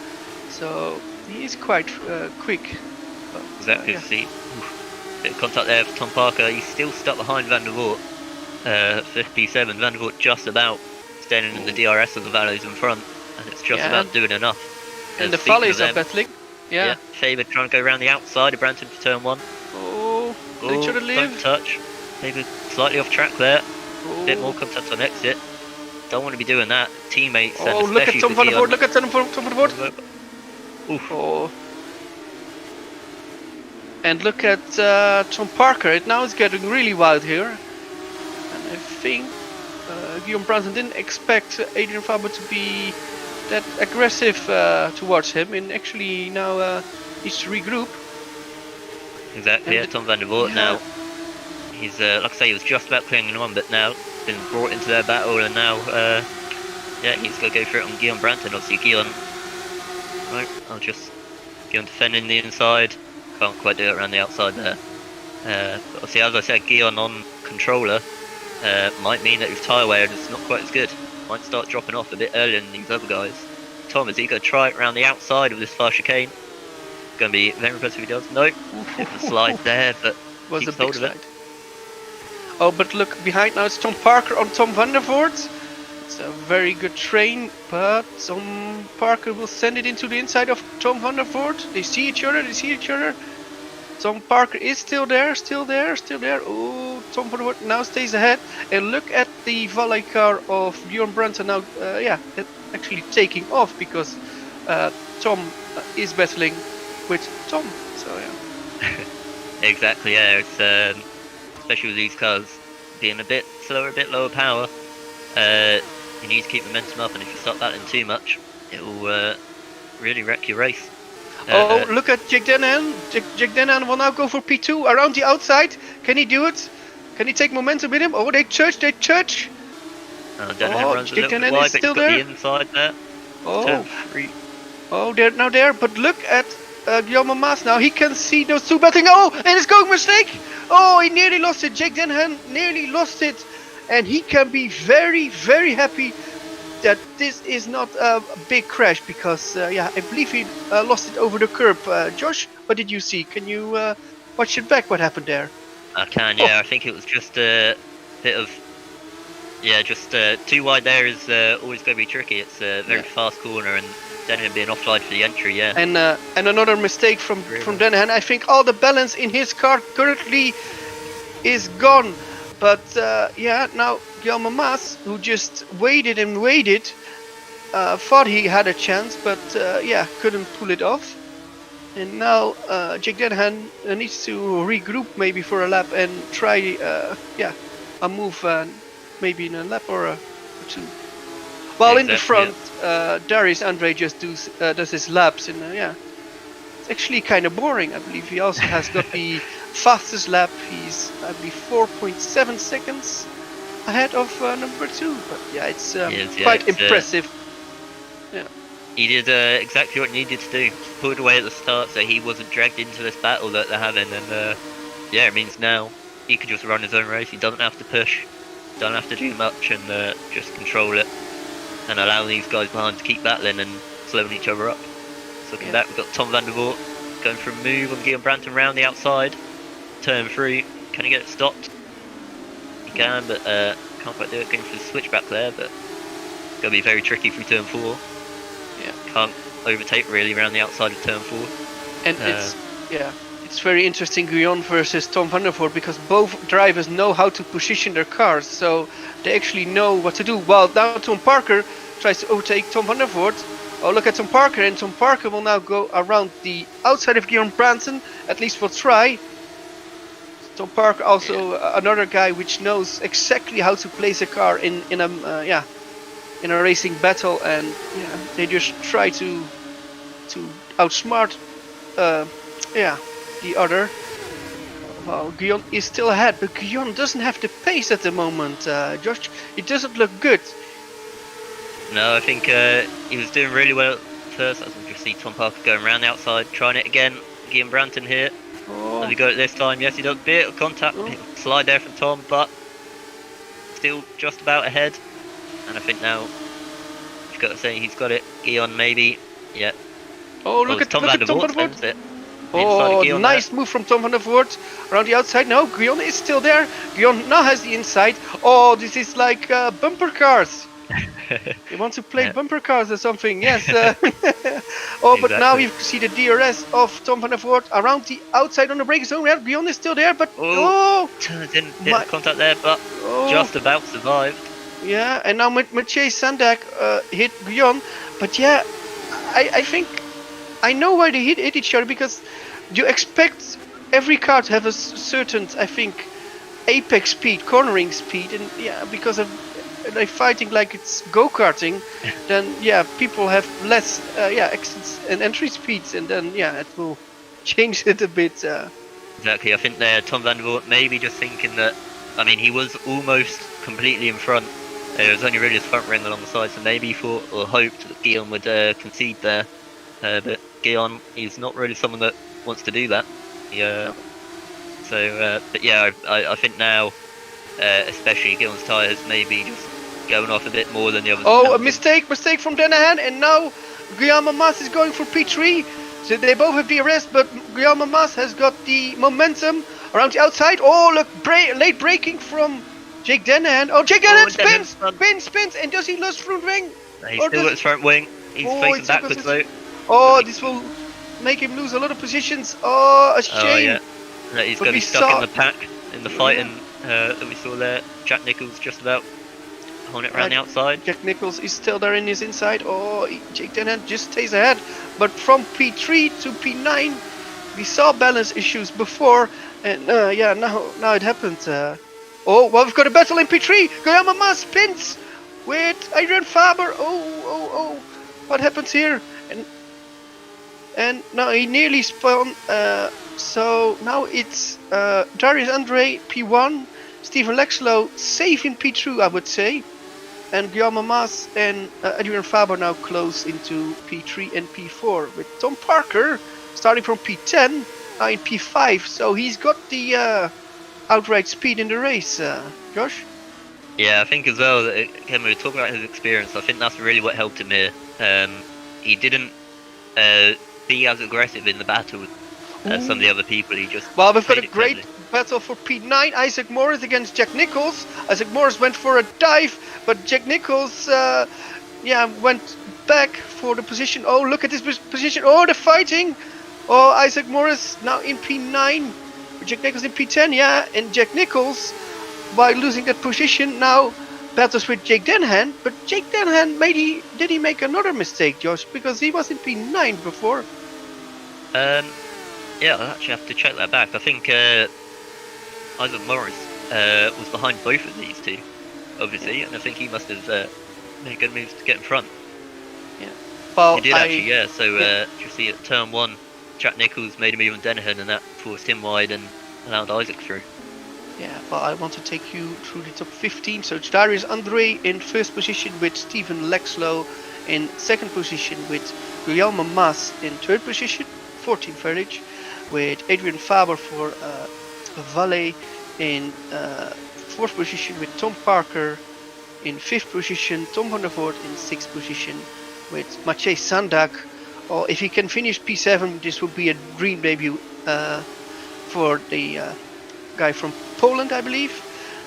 Speaker 2: so he is quite quick.
Speaker 1: Exactly. See, bit of contact there for Tom Parker. He's still stuck behind Van der Voort for P7. Van der Voort just about standing in the DRS of the Valos in front, and it's just about doing enough.
Speaker 2: And the Valos are battling. Yeah.
Speaker 1: Faber trying to go around the outside of Brampton for turn 1.
Speaker 2: They should have lived.
Speaker 1: Don't touch. Maybe slightly off track there. A bit more contact on exit. Don't want to be doing that. Teammates. And
Speaker 2: look at Tom Van der Voort. Look at Tom Van der Voort.
Speaker 1: Oof.
Speaker 2: And look at Tom Parker. Now it's getting really wild here. And I think Guillaume Brampton didn't expect Adrian Faber to be that aggressive towards him, and actually now needs to regroup.
Speaker 1: Exactly, yeah, Tom Van der Voort now. He's, like I say, he was just about clinging on, but now been brought into their battle, and now, he's going to go for it on Guillaume Brampton. Obviously, Guillaume, right, Guillaume defending the inside, can't quite do it around the outside there. But obviously, as I said, Guillaume on controller might mean that his tyre wear is not quite as good. Might start dropping off a bit earlier than these other guys. Tom, is he going to try it around the outside of this far chicane? Going to be very impressive if he does. Nope. Bit of a slide there, but
Speaker 2: was a big slide. Oh, but look behind now. It's Tom Parker on Tom Van der Voort. It's a very good train, but Tom Parker will send it into the inside of Tom Van der Voort. They see each other. Tom Parker is still there. Oh, Tom Van der Voort now stays ahead. And look at the valet car of Guillaume Brampton now. Actually taking off because Tom is battling with Tom, so yeah.
Speaker 1: Exactly, yeah. It's especially with these cars being a bit slower, a bit lower power. You need to keep momentum up, and if you start battling too much, it will really wreck your race.
Speaker 2: Look at Jake Dennehan. Jake Dennehan will now go for P2 around the outside. Can he do it? Can he take momentum with him? Oh, they touch.
Speaker 1: Dennehan runs a little bit wide, but he's got the inside there. Turn 3.
Speaker 2: Oh, they're now there, but look at Guillaume Maas now. He can see those two battling. Oh, and it's going mistake. Oh, he nearly lost it. Jake Dennehan nearly lost it, and he can be very, very happy that this is not a big crash because, I believe he lost it over the curb. Josh, what did you see? Can you watch it back? What happened there?
Speaker 1: I can, yeah. I think it was just a bit of Yeah, just too wide there is always going to be tricky. It's a very fast corner, and Denihan being offside for the entry, yeah.
Speaker 2: And another mistake from Denihan. I think all the balance in his car currently is gone. But now Guillaume Brampton, who just waited and waited, thought he had a chance, but couldn't pull it off. And now Jake Denihan needs to regroup maybe for a lap and try a move maybe in a lap or two. While in the front, Darius Andre just does his laps, and it's actually kind of boring. I believe he also has got the fastest lap. He's, I believe, 4.7 seconds ahead of number 2. But it's quite impressive.
Speaker 1: He did exactly what he needed to do. Pulled away at the start so he wasn't dragged into this battle that they're having, and it means now he can just run his own race. He doesn't have to push, doesn't have to do much, and just control it and allow these guys behind to keep battling and slowing each other up. So looking back, we've got Tom van der Voort going for a move on Guillaume Brampton round the outside. Turn 3, can he get it stopped? He can, but can't quite do it. Going for the switchback there, but it's going to be very tricky through turn 4. Can't overtake really around the outside of turn 4.
Speaker 2: And it's very interesting, Guillaume versus Tom van der Voort, because both drivers know how to position their cars, so they actually know what to do. While now Tom Parker tries to overtake Tom van der Voort. Oh, look at Tom Parker, and Tom Parker will now go around the outside of Guillaume Brampton, at least for try. Tom Parker also another guy which knows exactly how to place a car in a racing battle, and they just try to outsmart the other. Well, Guillaume is still ahead, but Guillaume doesn't have the pace at the moment. Josh, it doesn't look good.
Speaker 1: No, I think he was doing really well at first. As we just see Tom Parker going around the outside, trying it again. Guillaume Brampton here. Has he got it this time? Yes, he does. Bit of contact, slide there from Tom, but still just about ahead. And I think now, you've got to say he's got it. Guillaume maybe, yeah.
Speaker 2: Oh, look at Tom van der Voort. Oh, nice move from Tom van der Voort around the outside. No, Guillaume is still there. Guillaume now has the inside. Oh, this is like bumper cars. You want to play bumper cars or something? Yes. But now you see the DRS of Tom van der Voort around the outside on the braking zone. Yeah, Guillaume is still there, but
Speaker 1: didn't hit contact there, but just about survived.
Speaker 2: Yeah, and now Mache Sandak hit Guillaume, but I think I know why they hit each other, because you expect every car to have a certain, I think, apex speed, cornering speed, and because of they're fighting like it's go-karting, then people have less exits and entry speeds, and then it will change it a bit.
Speaker 1: Exactly, I think there Tom van der Voort maybe just thinking that, I mean, he was almost completely in front. It was only really his front ring along the side, so maybe he thought or hoped that Guillaume would concede there. But Guillaume, he's not really someone that wants to do that. I think now, especially Guillaume's tyres, maybe just going off a bit more than the others.
Speaker 2: Oh, a mistake from Denihan, and now Guillaume Brampton is going for P3. So they both have DRS, but Guillaume Brampton has got the momentum around the outside. Oh, look, late braking from Jake Denihan. Oh, Jake Denihan spins, and does he lose front wing?
Speaker 1: He's still got his front wing. He's facing backwards though.
Speaker 2: Oh, this will make him lose a lot of positions. Oh, a shame.
Speaker 1: Oh, he's going to be stuck in the pack, in the fighting that we saw there. Jack Nicholls just about holding it around the outside.
Speaker 2: Jack Nicholls is still there in his inside. Oh, Jake Denihan just stays ahead. But from P3 to P9, we saw balance issues before, and now it happened. We've got a battle in P3. Guillaume Brampton spins with Adrian Faber. Oh, what happens here? And now he nearly spun. So now it's Darius Andre P1, Stephen Lexlow safe in P2, I would say, and Guillaume Brampton and Adrian Faber now close into P3 and P4, with Tom Parker starting from P10 now in P5. So he's got the outright speed in the race. Josh?
Speaker 1: Yeah, I think as well that when we were talking about his experience, I think that's really what helped him here. He didn't be as aggressive in the battle. Some of the other people he just.
Speaker 2: Well, we've got a
Speaker 1: played it
Speaker 2: great
Speaker 1: cleverly.
Speaker 2: battle for P9. Isaac Morris against Jack Nichols. Isaac Morris went for a dive, but Jack Nichols, went back for the position. Oh, look at this position. Oh, the fighting. Oh, Isaac Morris now in P9. Jack Nichols in P10, yeah. And Jack Nichols, by losing that position, now battles with Jake Denhan. But Jake Denhan, did he make another mistake, Josh? Because he was in P9 before.
Speaker 1: Yeah, I'll actually have to check that back. I think Isaac Morris was behind both of these two, obviously, and I think he must have made good moves to get in front.
Speaker 2: Yeah. Well,
Speaker 1: He did actually, yeah. So you see at turn 1, Jack Nichols made a move on Dennehan, and that forced him wide and allowed Isaac through.
Speaker 2: Yeah, but I want to take you through the top 15. So it's Darius Andre in first position with Stephen Lexlow in second position with Guillaume Mas in third position, 14 Frelik, with Adrian Faber for Valle in fourth position with Tom Parker in fifth position, Tom van der Voort in sixth position with Mache Sandak. Or if he can finish P7, this would be a dream debut for the guy from Poland, I believe.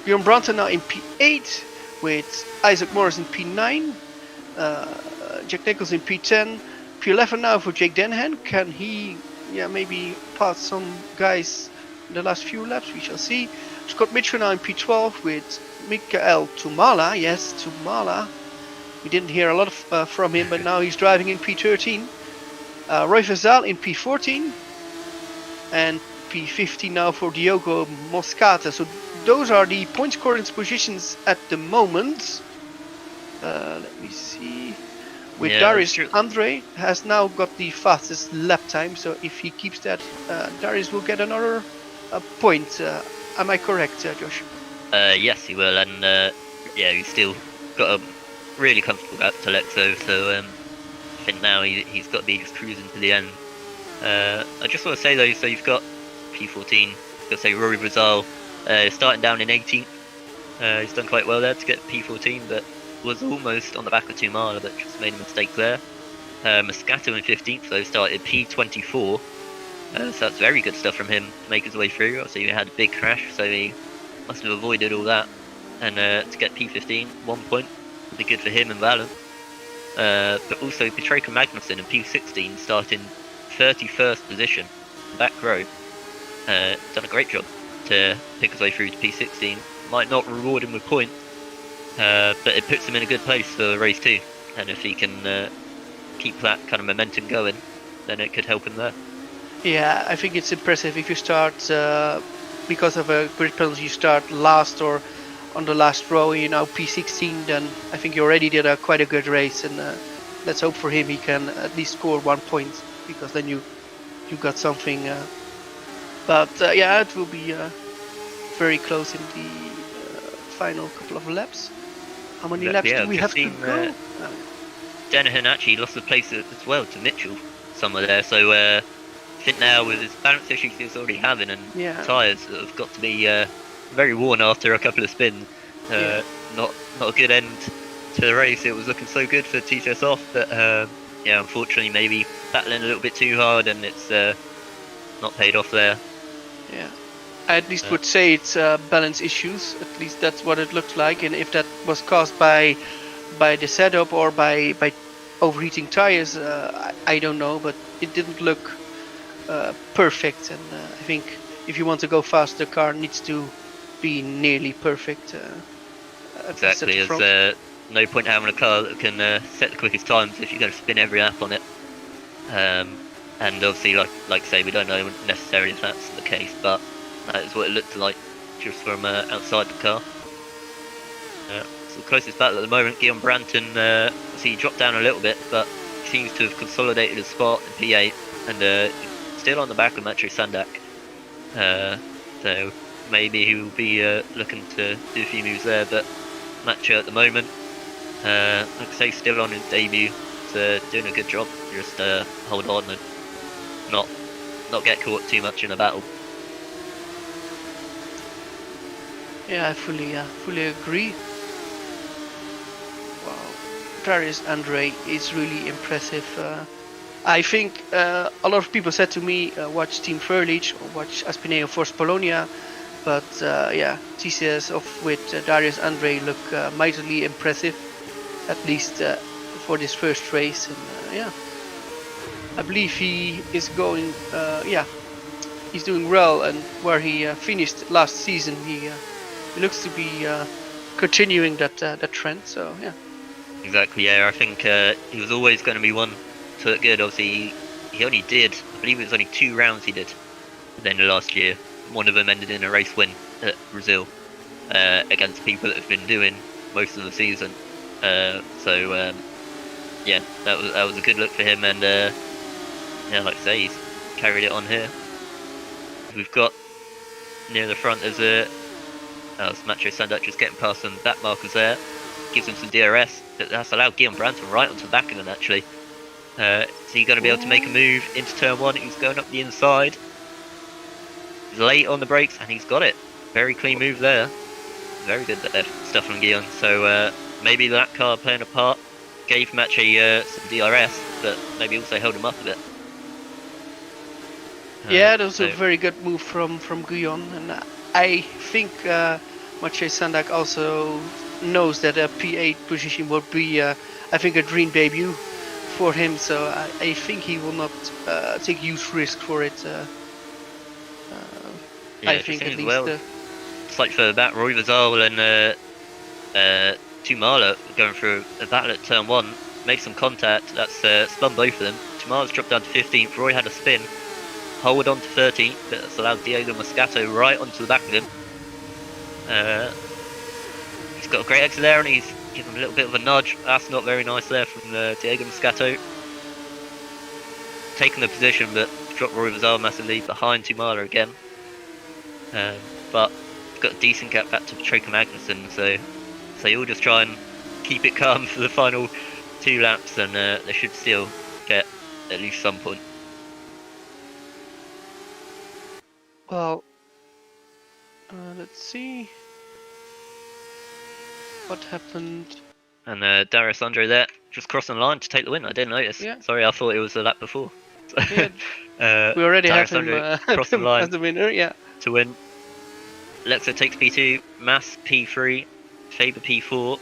Speaker 2: Guillaume Brampton now in P8 with Isaac Morris in P9, Jack Nichols in P10, P11 now for Jake Denhan. Can he maybe pass some guys in the last few laps? We shall see. Scott Mitchell now in P12 with Mikael Tumala. Yes, Tumala. We didn't hear a lot from him, but now he's driving in P13. Roy Vazal in P14 and P15 now for Diogo Moscata. So those are the point scoring positions at the moment. Let me see. With Darius, Andre has now got the fastest lap time. So if he keeps that, Darius will get another point. Am I correct, Josh?
Speaker 1: Yes, he will, and he's still got a really comfortable gap to Lexo. So I think now he's got to be just cruising to the end. I just want to say though, so you've got P14, got to say Rory Vazal starting down in 18th. He's done quite well there to get P14, but was almost on the back of Tumala, but just made a mistake there. Moscato in 15th, though, started P24. So that's very good stuff from him to make his way through. Obviously, he had a big crash, so he must have avoided all that. And to get P15, 1 point, would be good for him and Valen. But also, Petreka Magnusson in P16, starting 31st position, back row. Done a great job to pick his way through to P16. Might not reward him with points, but it puts him in a good place for race 2. And if he can keep that kind of momentum going, then it could help him there.
Speaker 2: Yeah, I think it's impressive if you start, because of a grid penalty, you start last or on the last row, P16, then I think you already did quite a good race, and let's hope for him he can at least score 1 point, because then you got something. It will be very close in the final couple of laps. How many laps do we have to go?
Speaker 1: Dennehan actually lost the place as well to Mitchell somewhere there, so I think now with his balance issues he's already having and tyres that have got to be very worn after a couple of spins, not a good end to the race. It was looking so good for TCS off, but unfortunately maybe battling a little bit too hard and it's not paid off there. Yeah,
Speaker 2: I at least would say it's balance issues. At least that's what it looked like, and if that was caused by the setup or by overheating tires, I don't know, but it didn't look perfect, and I think if you want to go fast, the car needs to be nearly perfect.
Speaker 1: Exactly, there's no point having a car that can set the quickest times if you're going to spin every lap on it. And obviously, like say, we don't know necessarily if that's the case, but that is what it looked like just from outside the car. So the closest battle at the moment, Guillaume Brampton, he dropped down a little bit, but seems to have consolidated his spot in P8, and still on the back of Mache Sandak. So maybe he will be looking to do a few moves there, but Mache at the moment, like I say, still on his debut, so doing a good job. Just hold on and not get caught too much in a battle.
Speaker 2: Yeah, I fully agree. Wow, Darius Andre is really impressive. I think a lot of people said to me, watch Team Frelik or watch Aspineo Force Polonia, but yeah, TCS of with Darius Andre look mightily impressive, at least for this first race, and yeah, I believe he is going. Yeah, he's doing well, and where he finished last season, he looks to be continuing that trend. So yeah.
Speaker 1: Exactly, yeah. I think he was always going to be one to look good. Obviously, he only did, I believe it was only 2 rounds he did at the end of last year. One of them ended in a race win at Brazil against people that have been doing most of the season. Yeah, that was a good look for him, and yeah, like I say, he's carried it on here. We've got near the front as Mache Sandak just getting past some back markers there. Gives him some DRS. That's allowed Guillaume Brampton right onto the back of him, actually. So he's going to be able to make a move into turn 1. He's going up the inside. He's late on the brakes, and he's got it. Very clean move there. Very good stuff from Guillaume. So maybe that car playing a part gave Mache some DRS, but maybe also held him up a bit.
Speaker 2: Yeah, that was a very good move from Guillaume, and I think Mache Sandak also knows that a P8 position would be, I think, a dream debut for him. So I think he will not take huge risk for it.
Speaker 1: Yeah,
Speaker 2: I think at least.
Speaker 1: Well, it's like for that, Roy Vazal and Tumala going through a battle at turn 1, make some contact. That's spun both of them. Tumala's dropped down to 15th. Roy had a spin. Hold on to 13th, but that's allowed Diego Moscato right onto the back of him. He's got a great exit there, and he's given him a little bit of a nudge. That's not very nice there from Diego Moscato. Taking the position, but dropped Roy Vazal massively behind Tumala again. But he's got a decent gap back to Troika Magnussen, so he'll just try and keep it calm for the final 2 laps, and they should still get at least some point.
Speaker 2: Well, let's see what happened.
Speaker 1: And Darius Andre there, just crossing the line to take the win. I didn't notice.
Speaker 2: Yeah.
Speaker 1: Sorry, I thought it was a lap before.
Speaker 2: Yeah. We already
Speaker 1: Darius
Speaker 2: have him
Speaker 1: cross the line
Speaker 2: as the winner. Yeah.
Speaker 1: To win. Lexo takes P2, Mass P3, Faber P4,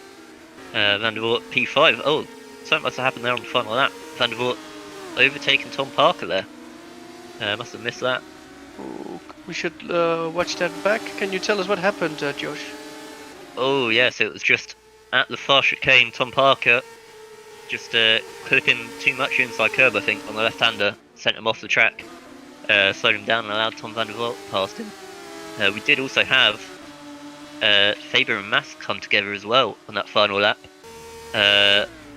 Speaker 1: Van der Voort P5. Oh, something must have happened there on the final lap. Van der Voort overtaken Tom Parker there. Must have missed that.
Speaker 2: Ooh, we should watch that back. Can you tell us what happened, Josh?
Speaker 1: Oh yes, it was just at the far chicane. Tom Parker just clipping too much inside curb, I think, on the left-hander, sent him off the track, slowed him down and allowed Tom Van der Voort past him. We did also have Faber and Mass come together as well on that final lap,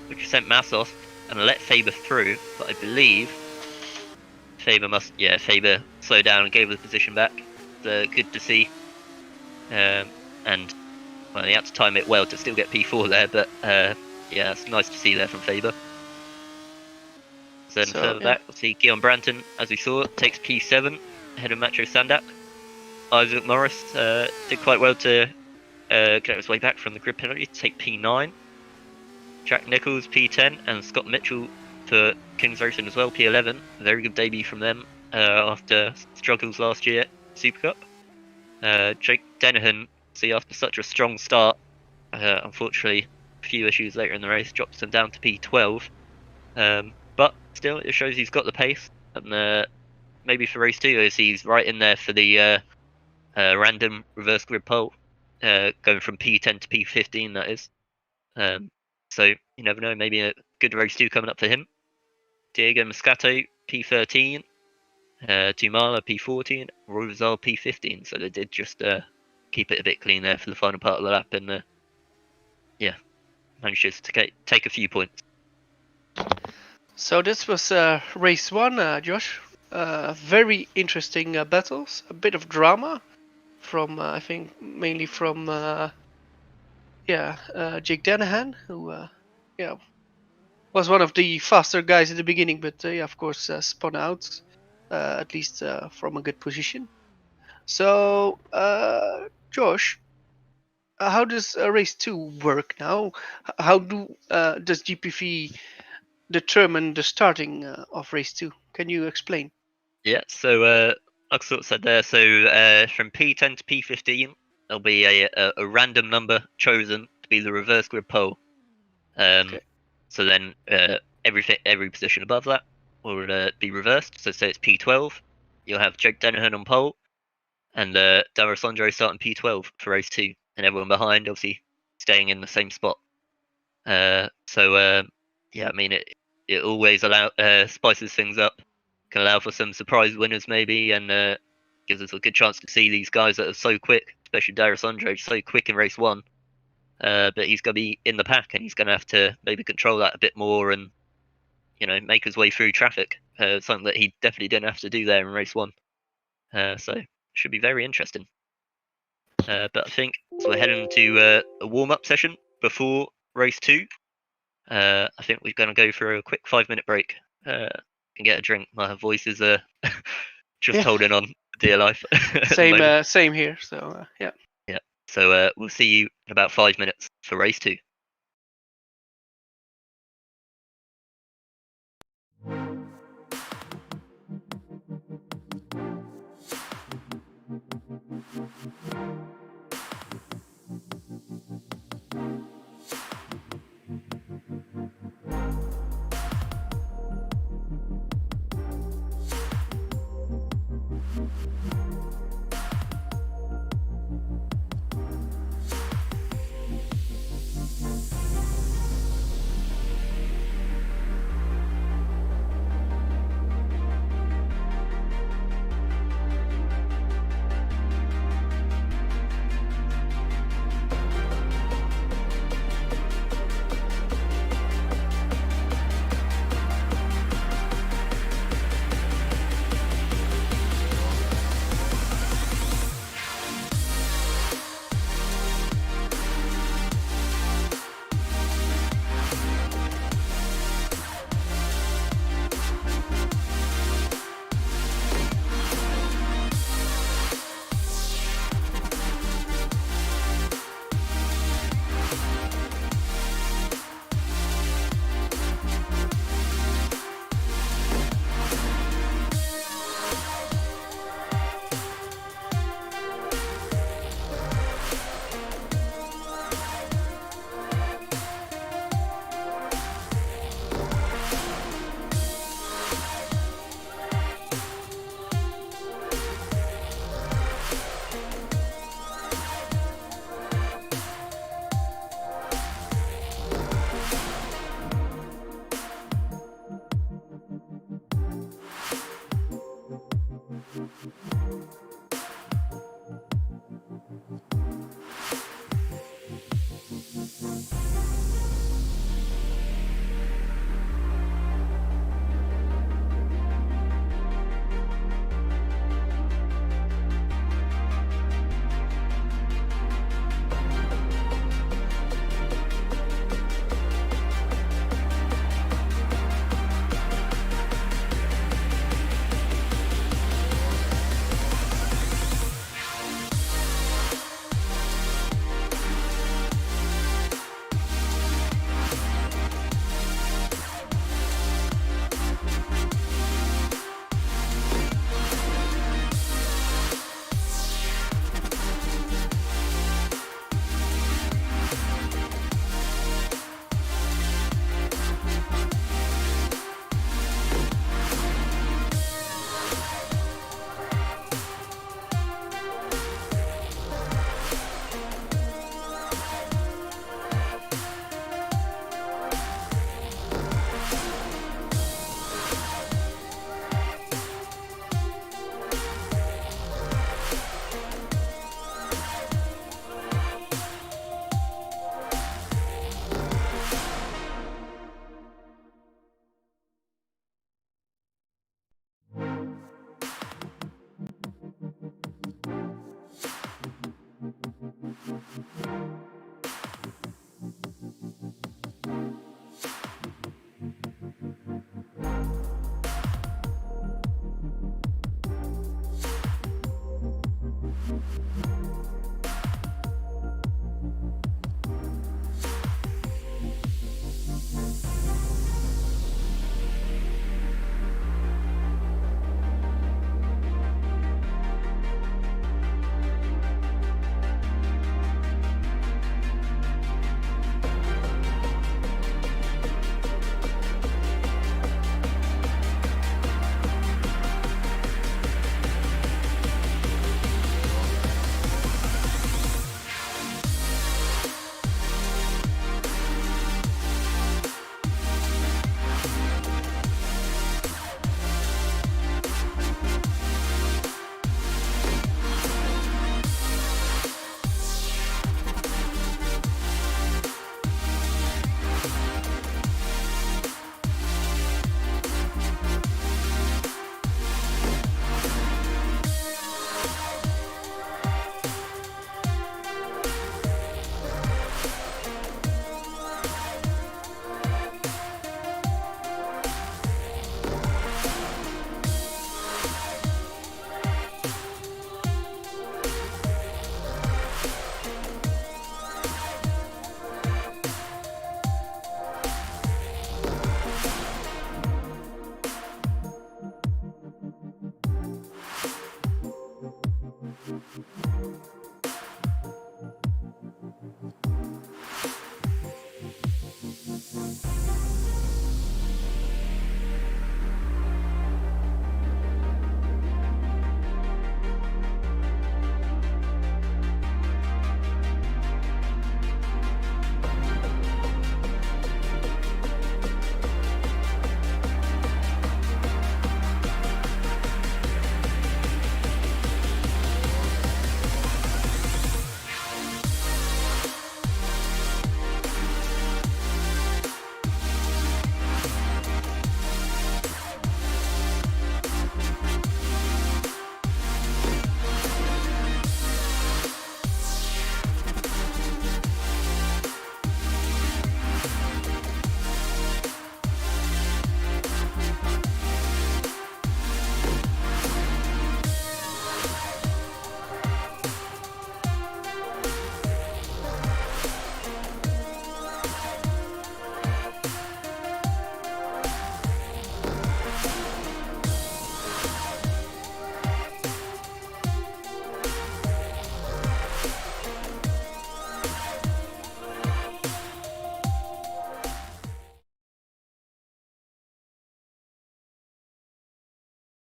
Speaker 1: which sent Mass off and let Faber through, but I believe Faber slowed down and gave the position back. Good to see. And well, he had to time it well to still get P4 there, but yeah, it's nice to see there from Faber. Then further back, we'll see Guillaume Brampton, as we saw, takes P7 ahead of Mache Sandak. Isaac Morris did quite well to get his way back from the grid penalty to take P9. Jack Nichols P10 and Scott Mitchell for Kings Racing as well, P11. Very good debut from them after struggles last year, Super Cup. Jake Dennehan, see, after such a strong start, unfortunately a few issues later in the race drops him down to P12. But still, it shows he's got the pace, and maybe for race 2 as he's right in there for the random reverse grid pole, going from P10 to P15, that is. So you never know, maybe a good race 2 coming up for him. Diego Moscato P13, Tumala P14, Roy Vazal P15. So they did just keep it a bit clean there for the final part of the lap, and yeah, managed to take a few points.
Speaker 2: So this was race 1, Josh. Very interesting battles, a bit of drama from I think mainly from Jake Dennehan, who was one of the faster guys at the beginning, but of course spun out at least from a good position. So Josh, how does race 2 work now? How does GPV determine the starting of race 2? Can you explain?
Speaker 1: Yeah, so like I sort of said there, so from P10 to P15, there'll be a random number chosen to be the reverse grid pole.
Speaker 2: Okay.
Speaker 1: So then every position above that will be reversed. So say it's P12, you'll have Jake Dennehan on pole, and Dara Sondro starting P12 for race 2, and everyone behind obviously staying in the same spot. Yeah, I mean it always spices things up, can allow for some surprise winners maybe, and gives us a good chance to see these guys that are so quick, especially Dara Sondro, so quick in race 1. But he's going to be in the pack, and he's going to have to maybe control that a bit more, and make his way through traffic. Something that he definitely didn't have to do there in race 1. So it should be very interesting. But I think so we're heading to a warm-up session before race 2. I think we're going to go for a quick 5-minute break and get a drink. My voice is just holding on dear life.
Speaker 2: Same here. So yeah.
Speaker 1: Yeah. So we'll see you in about 5 minutes for race 2.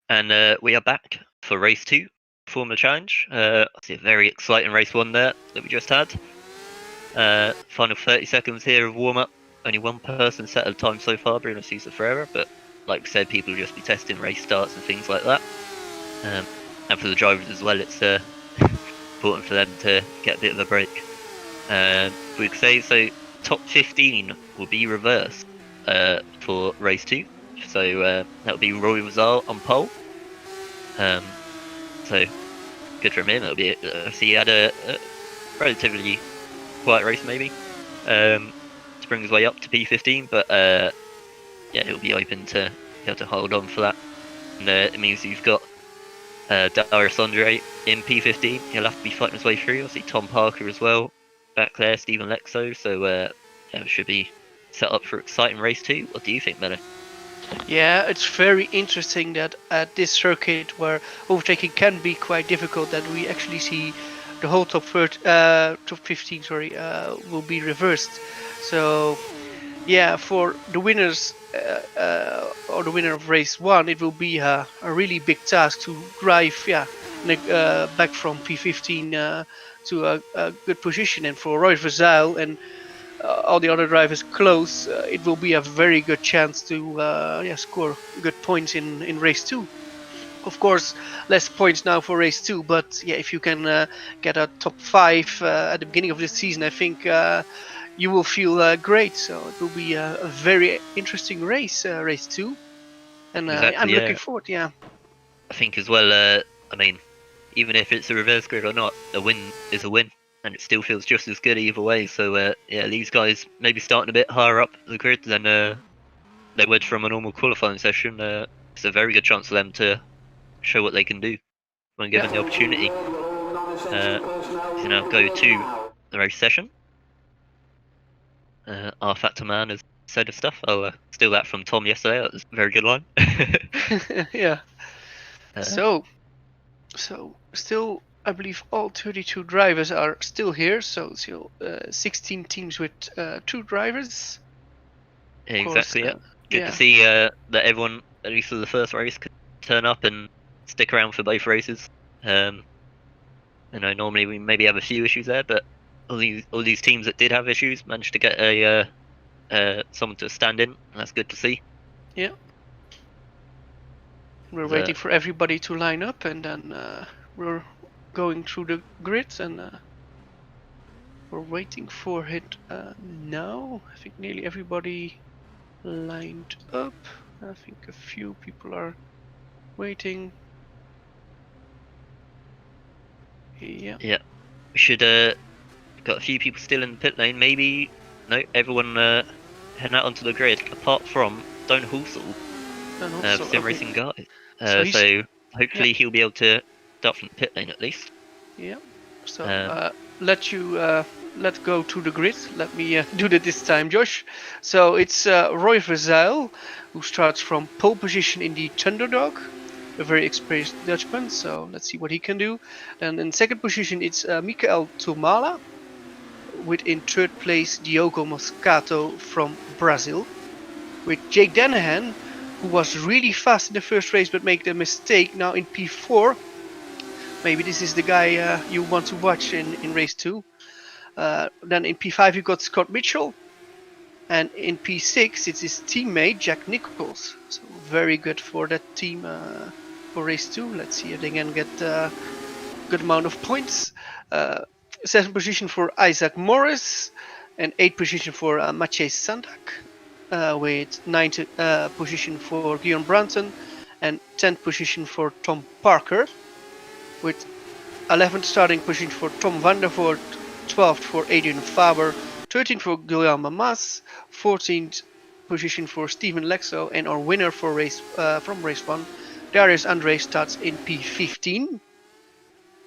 Speaker 1: And we are back for race 2, Formula Challenge. It's a very exciting race 1 there that we just had. Final 30 seconds here of warm-up. Only one person set a time so far, Bruno Cesar Ferreira, but like we said, people will just be testing race starts and things like that. And for the drivers as well, it's important for them to get a bit of a break. We could say, so top 15 will be reversed for race 2. So that'll be Roy Rizal on pole. So good from him. It'll be. He had a relatively quiet race, maybe, to bring his way up to P15. But yeah, he'll be open to be able to hold on for that. And it means you've got Darius Andre in P15. He'll have to be fighting his way through. I see Tom Parker as well back there, Stephen Lexo. So yeah, it should be set up for exciting race 2. What do you think, Menno?
Speaker 2: Yeah, it's very interesting that at this circuit where overtaking can be quite difficult, that we actually see the whole top 15 will be reversed. So yeah, for the winners or the winner of race 1, it will be a really big task to drive back from P15 to a good position. And for Roy Rizal and all the other drivers close, it will be a very good chance to score good points in race 2. Of course, less points now for race 2, but yeah, if you can get a top 5 at the beginning of this season, I think you will feel great. So it will be a very interesting race, race 2, and
Speaker 1: Exactly,
Speaker 2: I'm looking forward. Yeah,
Speaker 1: I think as well. I mean, even if it's a reverse grid or not, a win is a win, and it still feels just as good either way. So yeah, these guys maybe starting a bit higher up the grid than they would from a normal qualifying session. It's a very good chance for them to show what they can do when given the opportunity. So now go to the race session. R Factor Man has said of stuff. I'll steal that from Tom yesterday. That was a very good line.
Speaker 2: yeah. So still, I believe all 32 drivers are still here. So still 16 teams with 2 drivers.
Speaker 1: Exactly. Course, yeah. Good to see that everyone, at least for the first race, could turn up and stick around for both races. You know, normally we maybe have a few issues there, but all these teams that did have issues managed to get someone to stand in, and that's good to see.
Speaker 2: Yeah. We're waiting for everybody to line up, and then we're going through the grids, and we're waiting for it now. I think nearly everybody lined up. I think a few people are waiting. Yeah.
Speaker 1: Yeah. We should got a few people still in the pit lane. Maybe no, everyone heading out onto the grid apart from Don Hulsel, Sim Racing guy. So hopefully he'll be able to start from the pit lane at least.
Speaker 2: Yeah. So let's go to the grid. Let me do that this time, Josh. So it's Roy Rizal, who starts from pole position in the Thunderdog, a very experienced Dutchman. So let's see what he can do. And in second position, it's Michael Tomala, with in third place Diogo Moscato from Brazil, with Jake Danahan, who was really fast in the first race but made a mistake now in P4. Maybe this is the guy you want to watch in race 2. Then in P5 you got Scott Mitchell, and in P6 it's his teammate Jack Nichols. So very good for that team for race 2. Let's see if they can get a good amount of points. 7th position for Isaac Morris, and 8th position for Mache Sandak, with 9th position for Guillaume Brampton, and 10th position for Tom Parker, with 11th starting position for Tom Vandervoort, 12th for Adrian Faber, 13th for Guillaume Mas, 14th position for Stephen Lexo, and our winner for from race 1, Darius Andre, starts in P15.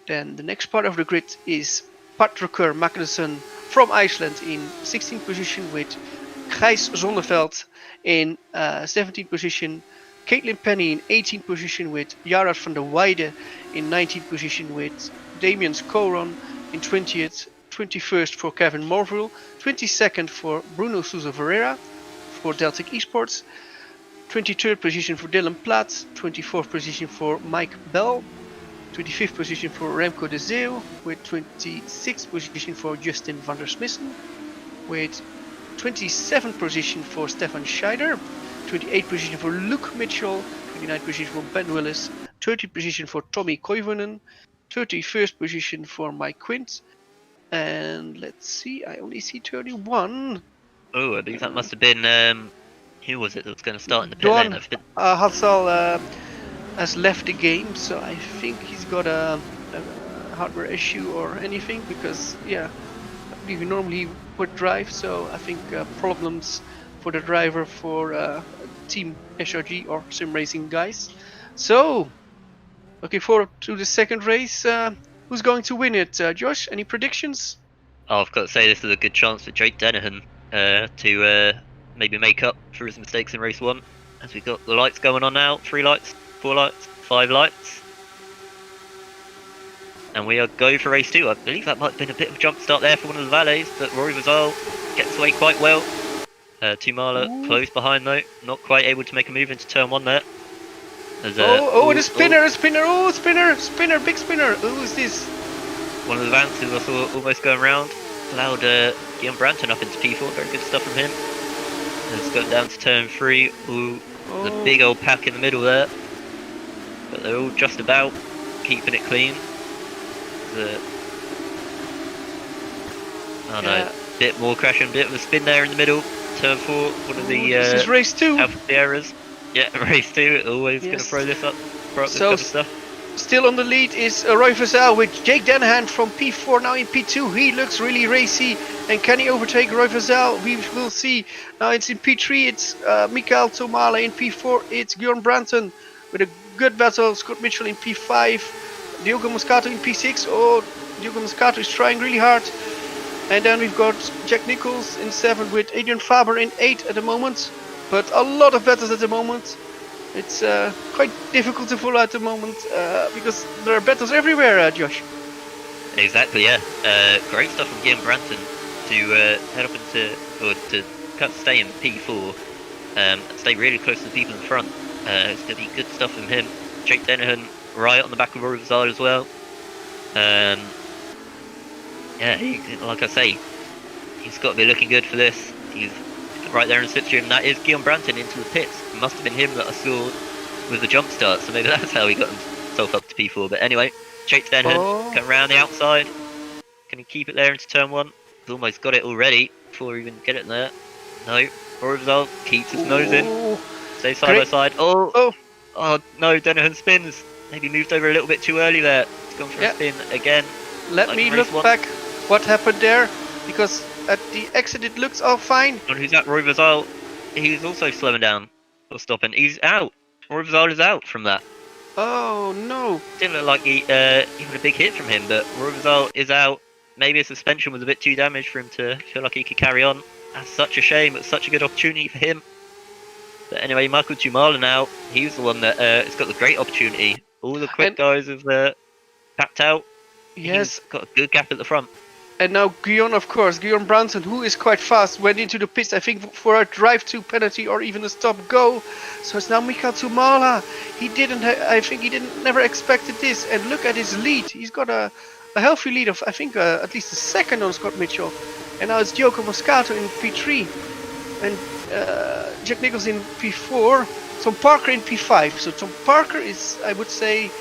Speaker 2: Then the next part of the grid is Patricker Magnussen from Iceland in 16th position, with Gijs Zonneveld in 17th position, Caitlin Penny in 18th position, with Yara van der Weide in 19th position, with Damien Scalron in 20th, 21st for Kevin Morville, 22nd for Bruno Souza Ferreira for Deltic Esports, 23rd position for Dylan Platt, 24th position for Mike Bell, 25th position for Remco de Zeeuw, with 26th position for Justin van der Smissen, with 27th position for Stefan Scheider, 28th position for Luke Mitchell, 29th position for Ben Willis, 30th position for Tommy Koivunen, 31st position for Mike Quint, and let's see, I only see 31.
Speaker 1: Oh, I believe that must have been who was it that was going to start in the pit lane?
Speaker 2: Don Hatzal has left the game, so I think he's got a hardware issue or anything, because yeah, I believe he normally would drive, so I think problems for the driver for Team SRG or Sim Racing guys. So looking forward to the second race. Who's going to win it? Josh, any predictions?
Speaker 1: Oh, I've got to say this is a good chance for Jake Dennehan to maybe make up for his mistakes in race 1, as we've got the lights going on now. 3 lights, 4 lights, 5 lights, and we are go for race 2. I believe that might have been a bit of a jump start there for one of the valets, but Rory Vazal gets away quite well. Tumala close behind though, not quite able to make a move into turn 1 there. The spinner, spinner, big spinner. Who's this? One of the vans who I saw almost going round. Allowed Guillaume Brampton up into P4, very good stuff from him. It's got down to turn 3. The big old pack in the middle there. But they're all just about keeping it clean. Bit more crashing, bit of a spin there in the middle. Turn 4, one of the
Speaker 2: this is race 2.
Speaker 1: Alpha errors. Yeah, race 2, always going to throw this up this kind of stuff.
Speaker 2: Still on the lead is Roy Vazel with Jake Dennehan from P4 now in P2. He looks really racy, and can he overtake Roy Vazel? We will see. Now it's in P3, it's Mikael Tomala. In P4 it's Guillaume Brampton with a good battle. Scott Mitchell in P5, Diogo Moscato in P6. Oh, Diogo Moscato is trying really hard. And then we've got Jack Nichols in 7 with Adrian Faber in 8 at the moment. But a lot of battles at the moment. It's quite difficult to follow at the moment because there are battles everywhere, Josh.
Speaker 1: Exactly, yeah. Great stuff from Guillaume Brampton to head up into, or to stay in P4 and stay really close to the people in front. It's going to be good stuff from him. Jake Dennehan right on the back of Rory Vazal as well. Yeah, like I say, he's got to be looking good for this. He's right there in the slipstream. That is Guillaume Brampton into the pits. It must have been him that I saw with the jump start, so maybe that's how he got himself up to P4. But anyway, Jake Dennehan coming around the outside. Can he keep it there into turn 1? He's almost got it already before he even get it there. No, Rory Vazal keeps his nose in. Stay side by side. Oh no, Dennehan spins. Maybe moved over a little bit too early there. It's gone for a spin again.
Speaker 2: Let me look back what happened there, because at the exit it looks all fine.
Speaker 1: And who's that? Roy Vazal. He's also slowing down or stopping. He's out. Roy Vazal is out from that.
Speaker 2: Oh no!
Speaker 1: Didn't look like he even a big hit from him, but Roy Vazal is out. Maybe a suspension was a bit too damaged for him to feel like he could carry on. That's such a shame. It's such a good opportunity for him. But anyway, Michael Tumala now. He's the one that has got the great opportunity. All the quick guys have packed out.
Speaker 2: Yes.
Speaker 1: He's got a good gap at the front.
Speaker 2: And now Guillaume, of course, Guillaume Brampton, who is quite fast, went into the pits, I think, for a drive-to penalty or even a stop-go. So it's now Mikael Tumala. I think he never expected this. And look at his lead. He's got a healthy lead of, I think, at least a second on Scott Mitchell. And now it's Diogo Moscato in P3. And Jack Nichols in P4. Tom Parker in P5. So Tom Parker is, I would say,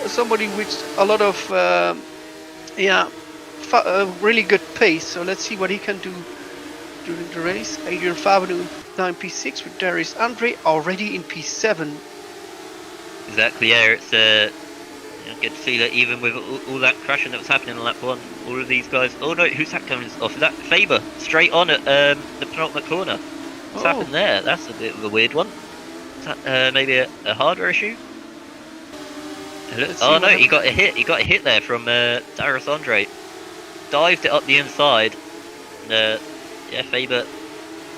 Speaker 2: somebody with a lot of, really good pace. So let's see what he can do during the race. Adrian Fabanu now in P6 with Darius Andre already in P7.
Speaker 1: Exactly, yeah. It's good to see that even with all that crashing that was happening on lap 1, all of these guys. Oh no, who's that coming off? Is that Faber straight on at the penultimate corner? What's happened there? That's a bit of a weird one. Is that maybe a hardware issue? Oh no, he got a hit. He got a hit there from Darius Andre. Dived it up the inside. And, Faber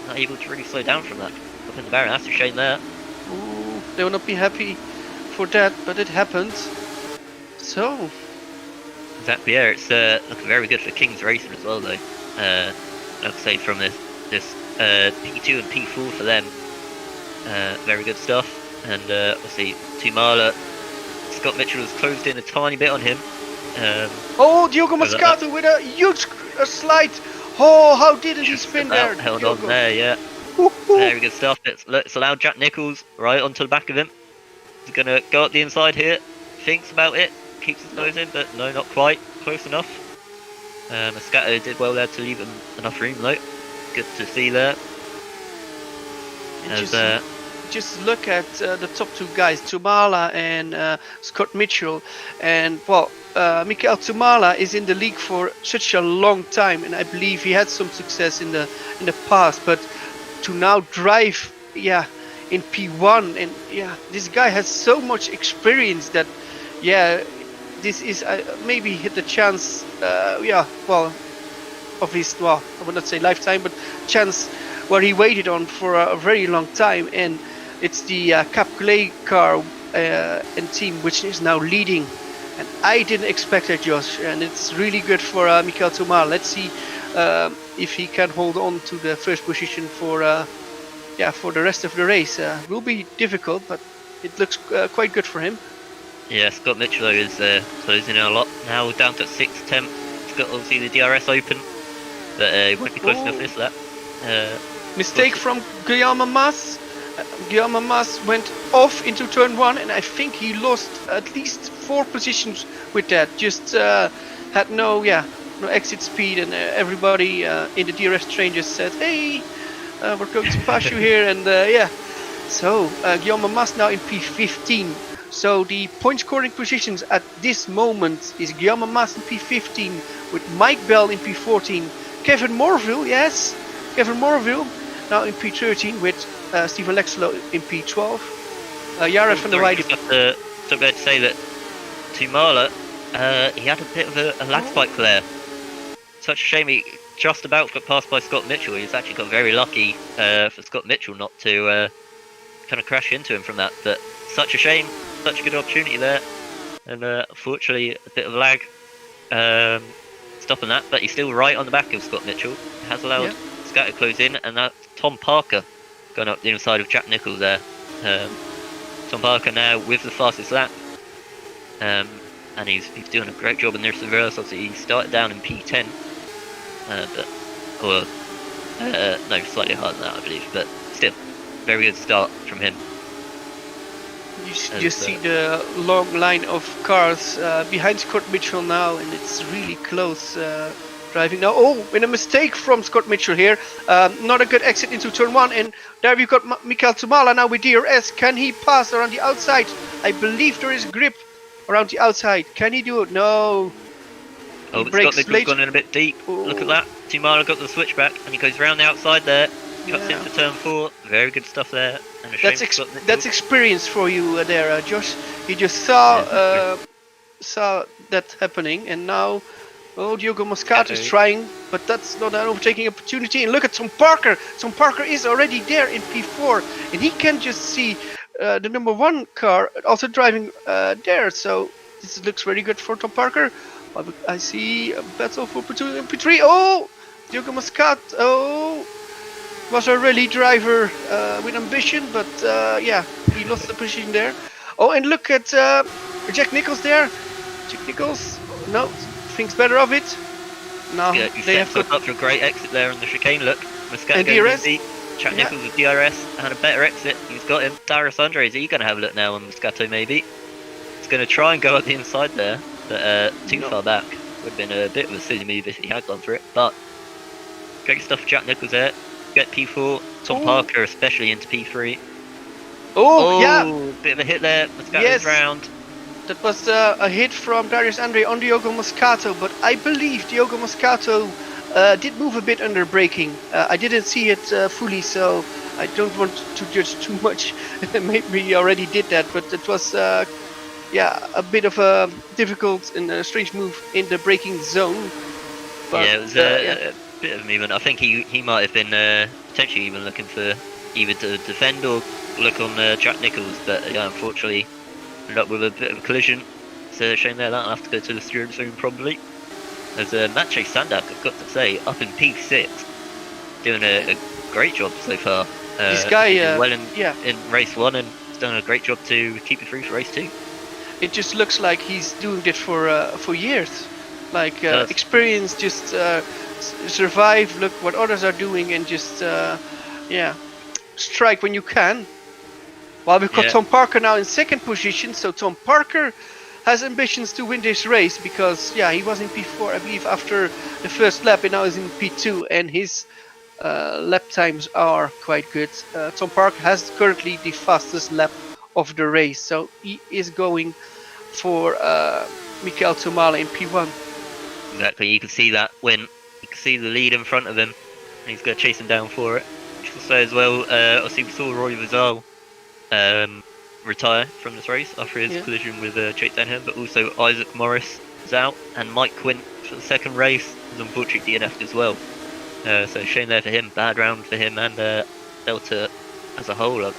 Speaker 1: not able to really slow down from that. Up in the barrier, that's a shame there.
Speaker 2: Ooh, they will not be happy for that, but it happened. So.
Speaker 1: Exactly, yeah. It's looking very good for King's Racing as well, though. Like I say, from this P2 and P4 for them. Very good stuff. And obviously, Tumala, Scott Mitchell has closed in a tiny bit on him.
Speaker 2: Diogo Moscato with a huge slide. Oh, how didn't he spin there?
Speaker 1: Held
Speaker 2: Diogo.
Speaker 1: on there, yeah. Very good stuff. It's allowed Jack Nicholls right onto the back of him. He's going to go up the inside here. Thinks about it. Keeps his nose in, but no, not quite. Close enough. Moscato did well there to leave him enough room, though. Good to see there.
Speaker 2: Just look at the top two guys, Tumala and Scott Mitchell. And, well, Mikael Tumala is in the league for such a long time, and I believe he had some success in the past. But to now drive, in P1, and this guy has so much experience that, this is maybe hit the chance. Of his, I would not say lifetime, but chance where he waited on for a very long time, and it's the Cap Clay car and team which is now leading. And I didn't expect that, Josh, and it's really good for Mikael Tumala. Let's see if he can hold on to the first position for the rest of the race. Will be difficult, but it looks quite good for him.
Speaker 1: Yeah, Scott Mitchell is closing in a lot now, down to 6th attempt. He's got obviously the DRS open, but he won't be close enough for this lap.
Speaker 2: Mistake from Guillaume Mas. Guillaume Mas went off into turn 1, and I think he lost at least 4 positions with that. Just had no exit speed, and everybody in the DRS train just said, "Hey, we're going to pass you here," and So Guillaume Mas now in P15. So the point scoring positions at this moment is Guillaume Mas in P15 with Mike Bell in P14. Kevin Morville, now in P13 with Stephen Lexlow in P12. Jared van der Weijden.
Speaker 1: So bad to say that Tumala, he had a bit of a lag spike there. Such a shame he just about got passed by Scott Mitchell. He's actually got very lucky for Scott Mitchell not to kind of crash into him from that. But such a shame. Such a good opportunity there, and unfortunately a bit of lag stopping that, but he's still right on the back of Scott Mitchell. Has allowed Scat to close in, and that's Tom Parker going up the inside of Jack Nicholls there. Tom Parker now with the fastest lap, and he's doing a great job in this reverse. Obviously he started down in P10, no, slightly harder than that I believe, but still very good start from him.
Speaker 2: You just see the long line of cars behind Scott Mitchell now, and it's really close driving now. Oh, and a mistake from Scott Mitchell here. Not a good exit into turn 1, and there we've got Mikael Tumala now with DRS. Can he pass around the outside? I believe there is grip around the outside. Can he do it? No.
Speaker 1: Oh, but Scott Mitchell's gone in a bit deep. Ooh. Look at that. Tumala got the switchback, and he goes round the outside there. Cuts in for turn 4. Very good stuff there. And
Speaker 2: that's experience for you there, Josh. You just saw saw that happening, and now Diogo Moscato is trying, but that's not an overtaking opportunity. And look at Tom Parker. Tom Parker is already there in P4, and he can just see the number 1 car also driving there. So this looks very good for Tom Parker. I see a battle for P2 and P3. Oh, Diogo Moscato. Was a rally driver with ambition, but he lost the position there. Oh, and look at Jack Nicholls there. Jack Nicholls, no, thinks better of it. Now
Speaker 1: they have got up for a great exit there on the chicane. Look, Moscato goes in. Jack Nicholls with DRS had a better exit. He's got him. Darius Andre, is he going to have a look now on Moscato? Maybe he's going to try and go up the inside there, but too far back. Would have been a bit of a silly move if he had gone for it. But great stuff for Jack Nicholls there. Get P4, Tom Parker especially into P3. Bit of a hit there. Moscato's round.
Speaker 2: That was a hit from Darius Andre on Diogo Moscato, but I believe Diogo Moscato did move a bit under braking. I didn't see it fully, so I don't want to judge too much. Maybe he already did that, but it was a bit of a difficult and a strange move in the braking zone. But,
Speaker 1: it was a bit of a movement. I think he might have been potentially even looking for either to defend or look on Jack Nicholls, but unfortunately ended up with a bit of a collision. It's a shame there. That'll have to go to the steering soon probably. There's Mache Sandak, I've got to say, up in P6, doing a great job so far.
Speaker 2: This guy,
Speaker 1: he did well in
Speaker 2: yeah,
Speaker 1: race 1 and he's done a great job to keep it through for race 2.
Speaker 2: it just looks like he's doing it for years. Like
Speaker 1: Does.
Speaker 2: experience, just survive, look what others are doing, and just yeah, strike when you can. Well, we've got
Speaker 1: Yeah.
Speaker 2: Tom Parker now in second position, so Tom Parker has ambitions to win this race because, yeah, he was in P4, I believe, after the first lap, and now he's in P2, and his lap times are quite good. Tom Parker has currently the fastest lap of the race, so he is going for Michael Tomala in P1.
Speaker 1: Exactly, you can see that when you can see the lead in front of him, and he's going to chase him down for it. Which will say as well, obviously we saw Roy Vizal retire from this race after his collision with Jake Denham, but also Isaac Morris is out, and Mike Quint for the second race was unfortunately DNF'd as well. So shame there for him, bad round for him and Delta as a whole. I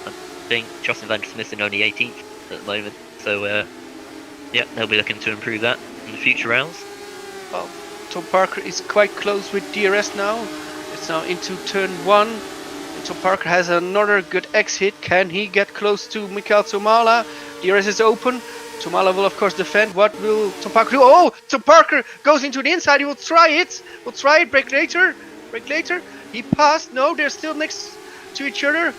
Speaker 1: think Justin Van der Smith's in only 18th at the moment, so yeah, they'll be looking to improve that in the future rounds.
Speaker 2: Well, Tom Parker is quite close with DRS now. It's now into turn 1. And Tom Parker has another good exit. Can he get close to Michael Tomala? DRS is open. Tomala will of course defend. What will Tom Parker do? Oh, Tom Parker goes into the inside. He will try it. Brake later. He passed. No, they're still next to each other.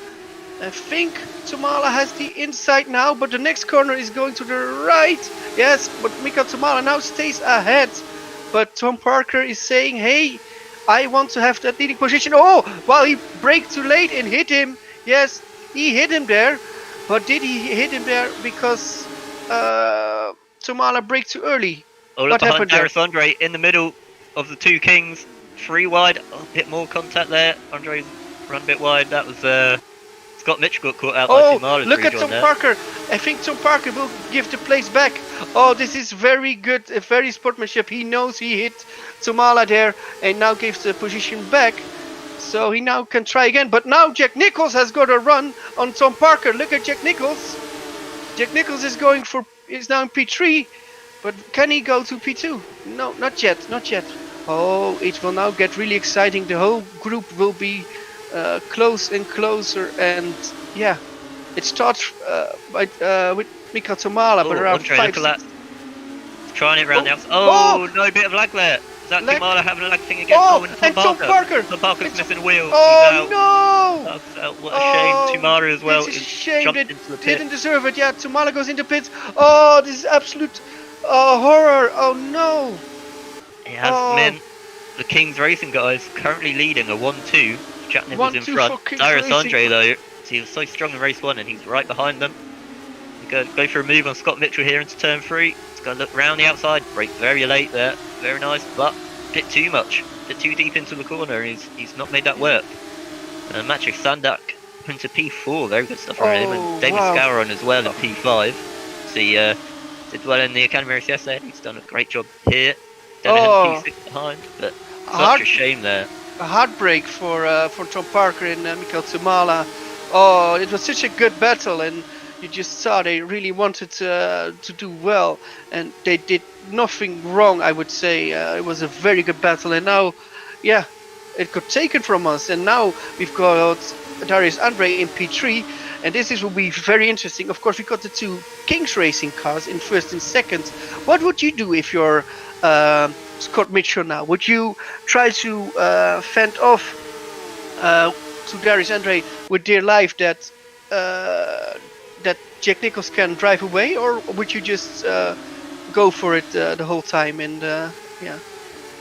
Speaker 2: I think Tomala has the inside now, but the next corner is going to the right. Yes, but Michael Tomala now stays ahead. But Tom Parker is saying, hey, I want to have that leading position. Oh, well, he braked too late and hit him. Yes, he hit him there. But did he hit him there because Tomala braked too early?
Speaker 1: Oh, look behind Darius Andre in the middle of the two kings. 3 wide, a bit more contact there. Andre's run a bit wide. That was Scott Mitchell got caught out by Tomala's
Speaker 2: look at Tom Parker. I think Tom Parker will give the place back. Oh, this is very good, very sportsmanship. He knows he hit Tomala there and now gives the position back. So he now can try again. But now Jack Nichols has got a run on Tom Parker. Look at Jack Nichols. Jack Nichols is now in P3. But can he go to P2? No, not yet. Oh, it will now get really exciting. The whole group will be close and closer, and yeah, it starts with Michael Tomala, but around 5 6.
Speaker 1: Trying it around the outside. Oh, no bit of lag there. Is that Tomala having a lag thing again?
Speaker 2: And Tom Parker.
Speaker 1: Tom Parker's missing a wheel.
Speaker 2: Oh,
Speaker 1: no! What a shame. Tomala as well.
Speaker 2: It's a shame
Speaker 1: jumped
Speaker 2: that
Speaker 1: into the pit.
Speaker 2: Didn't deserve it. Yeah, Tomala goes into pits. Oh, this is absolute horror. Oh no.
Speaker 1: It has been the Kings Racing guys currently leading a 1-2. Jack Nichols in front. Darius Andre though, he was so strong in race 1 and he's right behind them. Go for a move on Scott Mitchell here into turn 3. He's going to look round the outside, brake very late there, very nice, but a bit too much, a bit too deep into the corner. He's not made that work. Mache Sandak into P4, very good stuff from him, and Damien Scalron as well in P5. So he did well in the Academy race yesterday. He's done a great job here. P6 behind, but such a shame there.
Speaker 2: A heartbreak for Tom Parker and Michael Tomala. Oh, it was such a good battle, and you just saw they really wanted to do well, and they did nothing wrong, I would say. It was a very good battle, and now, yeah, it got taken from us, and now we've got Darius Andre in P3, and will be very interesting. Of course, we got the 2 Kings Racing cars in first and second. What would you do if you're Scott Mitchell now? Would you try to fend off to Darius Andre with dear life that Jack Nichols can drive away, or would you just go for it the whole time and yeah?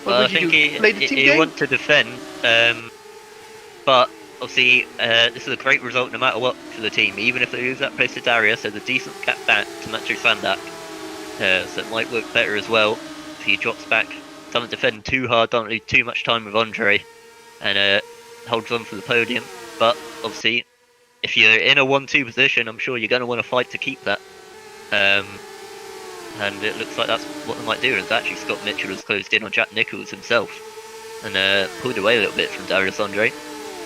Speaker 2: What would you do? Play the team game?
Speaker 1: He want to defend, but obviously this is a great result no matter what for the team. Even if they lose that place to Darius, there's a decent gap back to Mache Sandak, so it might work better as well if he drops back. Doesn't defend too hard, don't lose too much time with Andre, and holds on for the podium. But obviously, if you're in a 1-2 position, I'm sure you're going to want to fight to keep that. And it looks like that's what they might do. Is actually Scott Mitchell has closed in on Jack Nichols himself and pulled away a little bit from Darius Andre.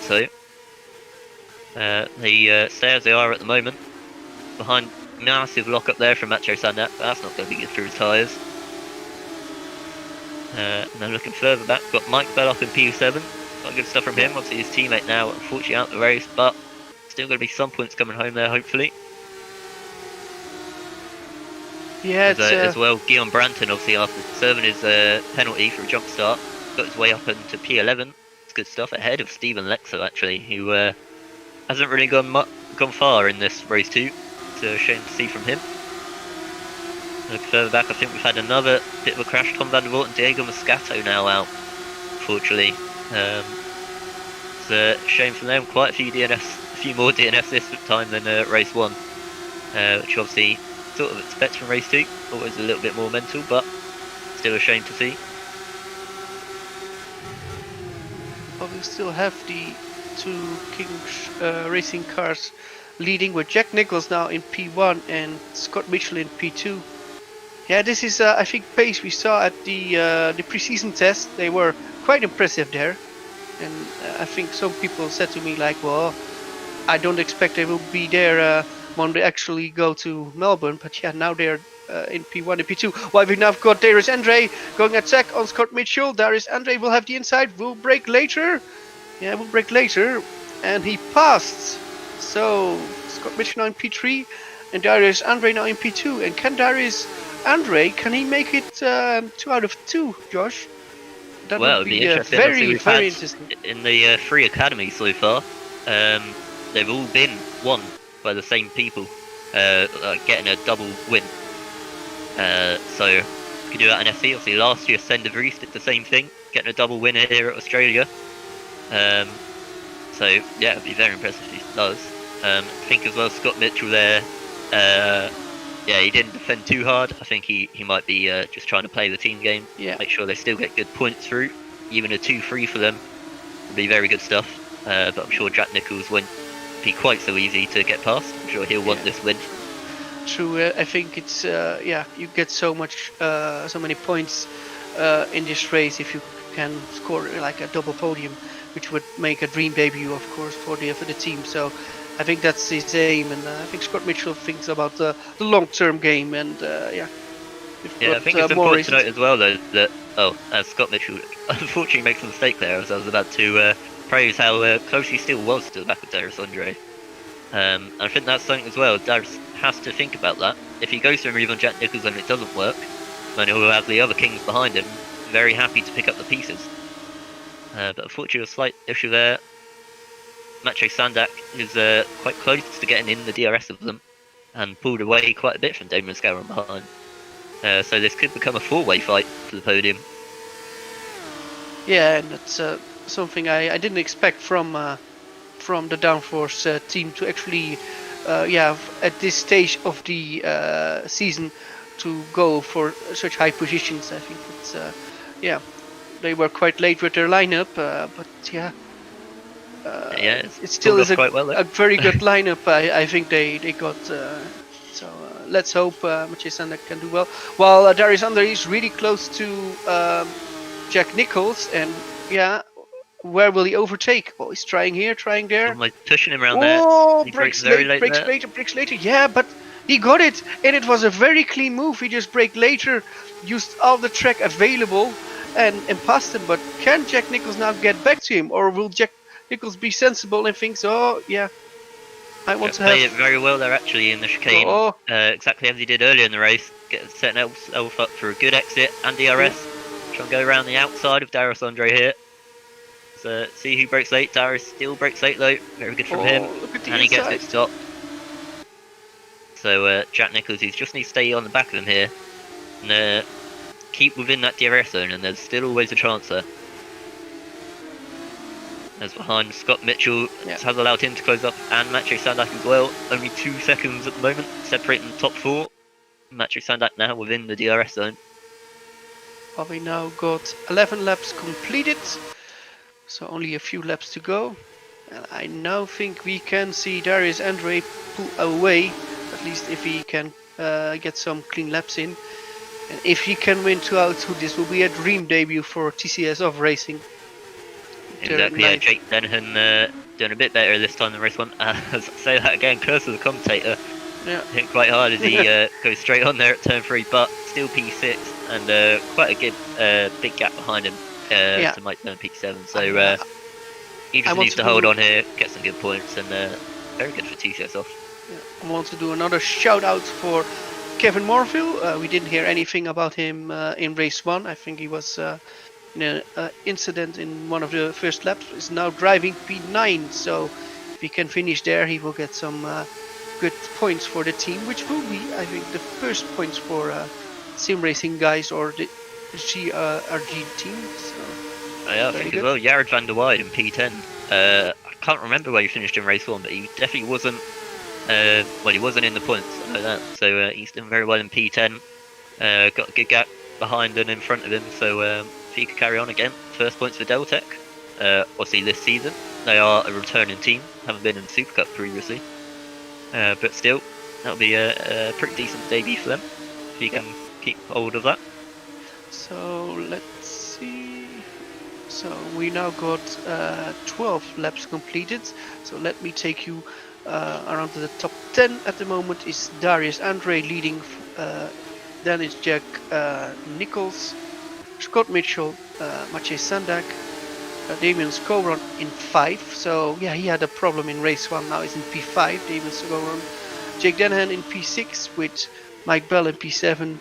Speaker 1: So they stay as they are at the moment. Behind massive lock up there from Mache Sandak, but that's not going to be good for his tyres. And then looking further back, got Mike Bell up in P7. Got good stuff from him. Obviously his teammate now, unfortunately out the race, but still going to be some points coming home there, hopefully.
Speaker 2: Yeah, it's,
Speaker 1: as well, Guillaume Brampton, obviously, after serving his penalty for a jump start, got his way up into P11. It's good stuff, ahead of Stephen Lexo, actually, who hasn't really gone far in this race 2. It's a shame to see from him. Looking further back, I think we've had another bit of a crash. Tom van der Voort and Diego Moscato now out, unfortunately. It's a shame for them. Quite a few more DNFs this time than race 1, which obviously sort of expect from race 2. Always a little bit more mental, but still a shame to see.
Speaker 2: But we still have the 2 Kings racing cars leading, with Jack Nicholls now in P1 and Scott Mitchell in P2. Yeah, this is I think pace we saw at the pre-season test. They were quite impressive there, and I think some people said to me like, well, I don't expect they will be there when they actually go to Melbourne, but yeah, now they're in P1 and P2. While we've now got Darius Andre going attack on Scott Mitchell. Darius Andre will have the inside, will break later. Yeah, will break later, and he passed. So Scott Mitchell now in P3 and Darius Andre now in P2. And can Darius Andre, can he make it 2 out of 2, Josh? That
Speaker 1: well,
Speaker 2: would be
Speaker 1: interesting.
Speaker 2: very interesting.
Speaker 1: In the 3 academies so far, they've all been won by the same people, getting a double win. So you can do that in SC. Obviously, last year Send de Vries did the same thing, getting a double win here at Australia. So yeah, it'd be very impressive if he does. I think as well Scott Mitchell there. Yeah, he didn't defend too hard. I think he might be just trying to play the team game.
Speaker 2: Yeah.
Speaker 1: Make sure they still get good points through. Even a 2-3 for them would be very good stuff. But I'm sure Jack Nicholls won't be quite so easy to get past. I'm sure he'll want this win.
Speaker 2: True. I think it's yeah, you get so many points in this race if you can score like a double podium, which would make a dream debut, of course, for the team. So I think that's his aim, and I think Scott Mitchell thinks about the long-term game, and yeah.
Speaker 1: Yeah, I think it's important to note as well, though, that Scott Mitchell unfortunately makes a mistake there, as I was about to praise how close he still was to the back of Darius Andre. And I think that's something as well. Darius has to think about that. If he goes to remove on Jack Nicholls and it doesn't work, then he'll have the other Kings behind him, very happy to pick up the pieces. But unfortunately, a slight issue there. Mache Sandak is quite close to getting in the DRS of them, and pulled away quite a bit from Damien Scalron behind. So this could become a 4-way fight for the podium.
Speaker 2: Yeah, and that's something I didn't expect from the Downforce team to actually, yeah, at this stage of the season, to go for such high positions. I think it's, yeah, they were quite late with their lineup, but yeah.
Speaker 1: Yeah,
Speaker 2: it still is
Speaker 1: a
Speaker 2: very good lineup. I think they got. So let's hope Mache Sandak can do well. While Darius Andre is really close to Jack Nicholls, and yeah, where will he overtake? Well, he's trying here, trying there.
Speaker 1: I'm pushing him around there. He
Speaker 2: breaks later. Yeah, but he got it, and it was a very clean move. He just braked later, used all the track available, and passed him. But can Jack Nicholls now get back to him, or will Jack Nicholls be sensible and thinks, oh yeah, I want to
Speaker 1: play it very well there actually in the chicane, exactly as he did earlier in the race, setting himself up for a good exit and DRS. Try and go around the outside of Darius Andre here. So see who breaks late. Darius still breaks late though, very good from him, and he gets it stopped. So Jack Nicholls, he just needs to stay on the back of him here and keep within that DRS zone, and there's still always a chance there. As behind Scott Mitchell has allowed him to close up, and Mache Sandak as well. Only 2 seconds at the moment, separating the top 4. Mache Sandak now within the DRS zone.
Speaker 2: Well, we now got 11 laps completed, so only a few laps to go. And I now think we can see Darius Andre pull away, at least if he can get some clean laps in. And if he can win 2 out of 2, this will be a dream debut for TCS of Racing.
Speaker 1: Exactly, yeah, Jake Dennehan doing a bit better this time than race 1. As I say that again, curse of the commentator.
Speaker 2: Yeah.
Speaker 1: Hit quite hard as he goes straight on there at turn 3, but still P6 and quite a good big gap behind him to Mike turn P7. So he just needs to hold on here, get some good points, and Very good for TCS off.
Speaker 2: Yeah. I want to do another shout out for Kevin Morville. We didn't hear anything about him in race 1. I think he was in an incident in one of the first laps. He's now driving P9, so if he can finish there, he will get some good points for the team, which will be, I think, the first points for sim racing guys or the GRG team. So,
Speaker 1: yeah, I think as well. Jared van der Weide in P10. I can't remember where he finished in race 1, but he definitely wasn't. Well, he wasn't in the points. I know that. So he's doing very well in P10. Got a good gap behind and in front of him. So if he could carry on again, first points for Deltec. Obviously this season they are a returning team. Haven't been in the Super Cup previously. But still, that'll be a pretty decent debut for them if he can keep hold of that.
Speaker 2: So let's see. So we now got 12 laps completed. So let me take you around to the top 10. At the moment is Darius Andre leading. Then it's Jack Nichols, Scott Mitchell, Mache Sandak, Damien Scalron in 5. So yeah, he had a problem in race 1. Now he's in P5. Damien Scalron, Jake Denhan in P6 with Mike Bell in P7,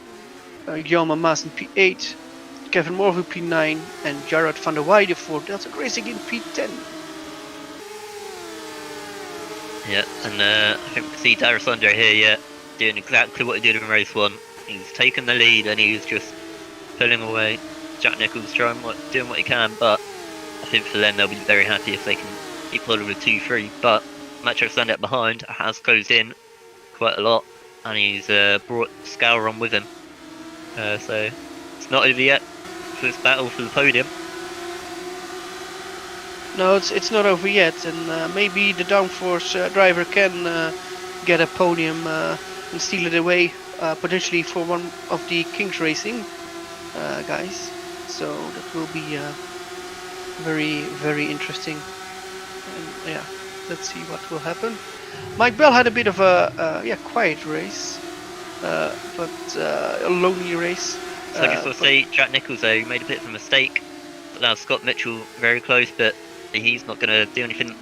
Speaker 2: Guillaume Brampton in P8, Kevin Morville P9, and Jared van der Weide for Delta Racing in P10.
Speaker 1: Yeah, and I think we see Darius Andre here, doing exactly what he did in race 1. He's taken the lead and he's just pulling away. Jack Nichols doing what he can, but I think for them they'll be very happy if they can keep following with 2-3. But Mache Sandak behind has closed in quite a lot, and he's brought Scalron with him. So it's not over yet for this battle for the podium.
Speaker 2: No, it's not over yet, and maybe the downforce driver can get a podium and steal it away, potentially for one of the Kings Racing guys. So that will be very, very interesting. And yeah, let's see what will happen. Mike Bell had a bit of a quiet race, but a lonely race.
Speaker 1: So I just want to say, Jack Nichols though made a bit of a mistake. But now Scott Mitchell very close, but he's not going to do anything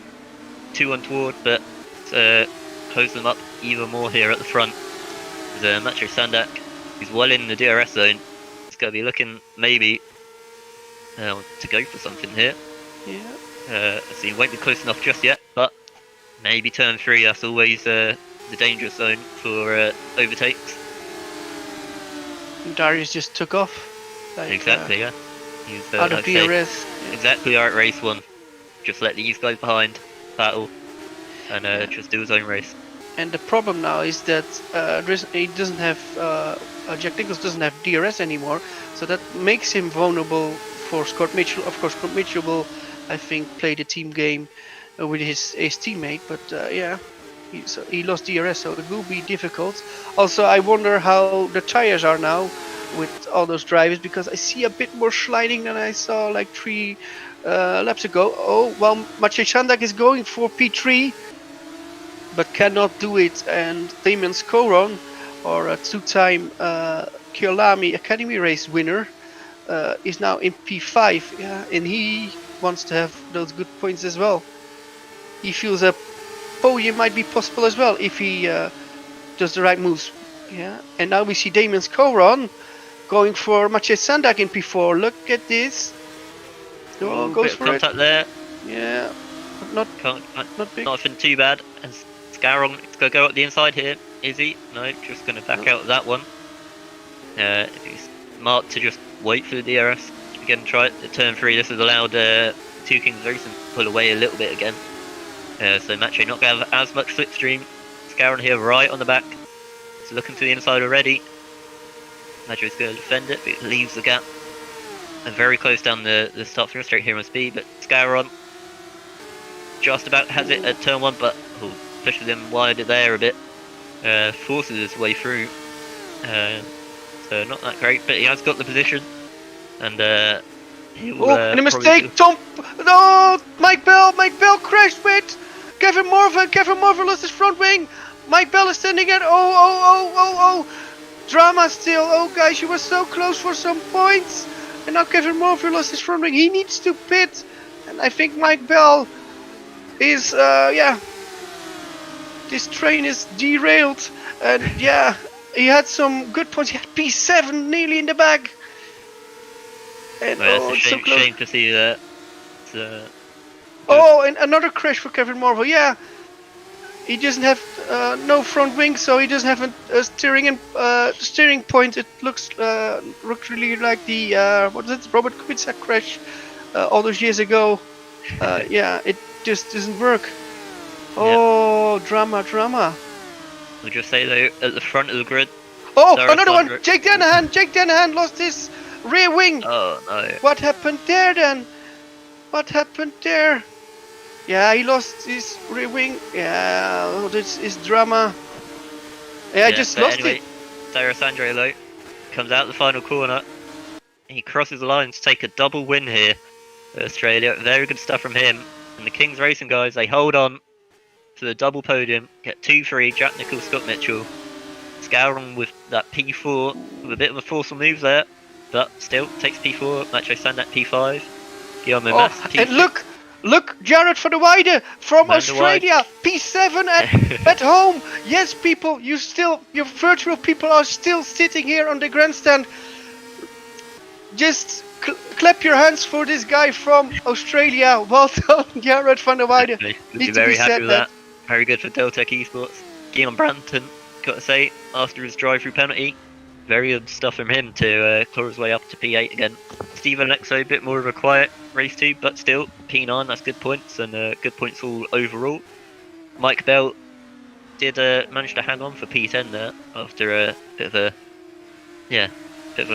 Speaker 1: too untoward, but close them up even more here at the front. There's Mache Sandak, who's well in the DRS zone. It's going to be looking maybe to go for something here.
Speaker 2: Yeah.
Speaker 1: So he won't be close enough just yet, but maybe turn 3, that's always the dangerous zone for overtakes.
Speaker 2: Darius just took off. Like,
Speaker 1: exactly, yeah. He's
Speaker 2: out of DRS.
Speaker 1: Exactly right, race 1. Just let these guys behind battle and just do his own race.
Speaker 2: And the problem now is that he doesn't have Jack Nichols doesn't have DRS anymore, so that makes him vulnerable for Scott Mitchell. Of course, Scott Mitchell will, I think, play the team game with his teammate, but yeah, he lost DRS, so it will be difficult. Also, I wonder how the tires are now with all those drivers, because I see a bit more sliding than I saw like 3 laps ago. Oh, well, Mache Sandak is going for P3, but cannot do it, and Damien Scalron, or a 2-time Kyolami Academy race winner, is now in P5, yeah, and he wants to have those good points as well. He feels a podium might be possible as well if he does the right moves. Yeah, and now we see Damien Scalron going for Mache Sandak in P4. Look at this. Oh, goes for
Speaker 1: contact
Speaker 2: it.
Speaker 1: There.
Speaker 2: Yeah, but not big.
Speaker 1: Nothing too bad. And Scalron is going to go up the inside here. Is he? No, just going to back out of that one. If he's marked to just wait for the DRS. Again, try it at turn 3. This has allowed 2 Kings Racing to pull away a little bit again. So Mache not going to have as much slipstream. Scalron here right on the back. It's looking to the inside already. Mache is going to defend it, but it leaves the gap. And very close down the start through straight here on speed, but Scalron just about has it at turn 1, but pushes him wider there a bit. Forces his way through. So not that great, but he has got the position. And he'll,
Speaker 2: and a mistake, Tom! No! Mike Bell crashed with Kevin Morville. Kevin Morville lost his front wing. Mike Bell is standing at oh. Drama still. Oh guys, you were so close for some points. And now Kevin Morville lost his front wing. He needs to pit. And I think Mike Bell is this train is derailed. And yeah, he had some good points. He had P7 nearly in the bag. And
Speaker 1: Well,
Speaker 2: oh,
Speaker 1: it's a
Speaker 2: it's so
Speaker 1: shame,
Speaker 2: close.
Speaker 1: shame to see that.
Speaker 2: Oh, and another crash for Kevin Marvel. Yeah, he doesn't have no front wing, so he doesn't have a steering point. It looks really like the what is it, Robert Kubica crash all those years ago. Yeah, it just doesn't work. Oh, drama.
Speaker 1: We'll just say though, at the front of the grid.
Speaker 2: Oh,
Speaker 1: Dara
Speaker 2: another one.
Speaker 1: Sandra-
Speaker 2: Jake Danahan lost his rear wing.
Speaker 1: Oh no.
Speaker 2: What happened there then? What happened there? Yeah, he lost his rear wing. Yeah, this is drama. Yeah, I just lost
Speaker 1: anyway,
Speaker 2: it.
Speaker 1: Dara Sandra though comes out the final corner. He crosses the line to take a double win here for Australia. Very good stuff from him. And the Kings Racing guys, they hold on to the double podium, get 2-3, Jack Nicholls, Scott Mitchell. Scalron with that P4, with a bit of a forceful move there, but still takes P4, Mache Sandak P5. Guillaume Brampton P6.
Speaker 2: And look, Jared van der Weijden from Australia, P7 at home. Yes, people, your virtual people are still sitting here on the grandstand. Just clap your hands for this guy from Australia. Well done, Jared van der Weijden.
Speaker 1: Be very happy with that. Very good for Deltec Esports. Guillaume Brampton, got to say, after his drive-through penalty, very good stuff from him to claw his way up to P8 again. Stephen Lexo, a bit more of a quiet race 2, but still P9, that's good points, and good points all overall. Mike Bell did manage to hang on for P10 there after a bit of an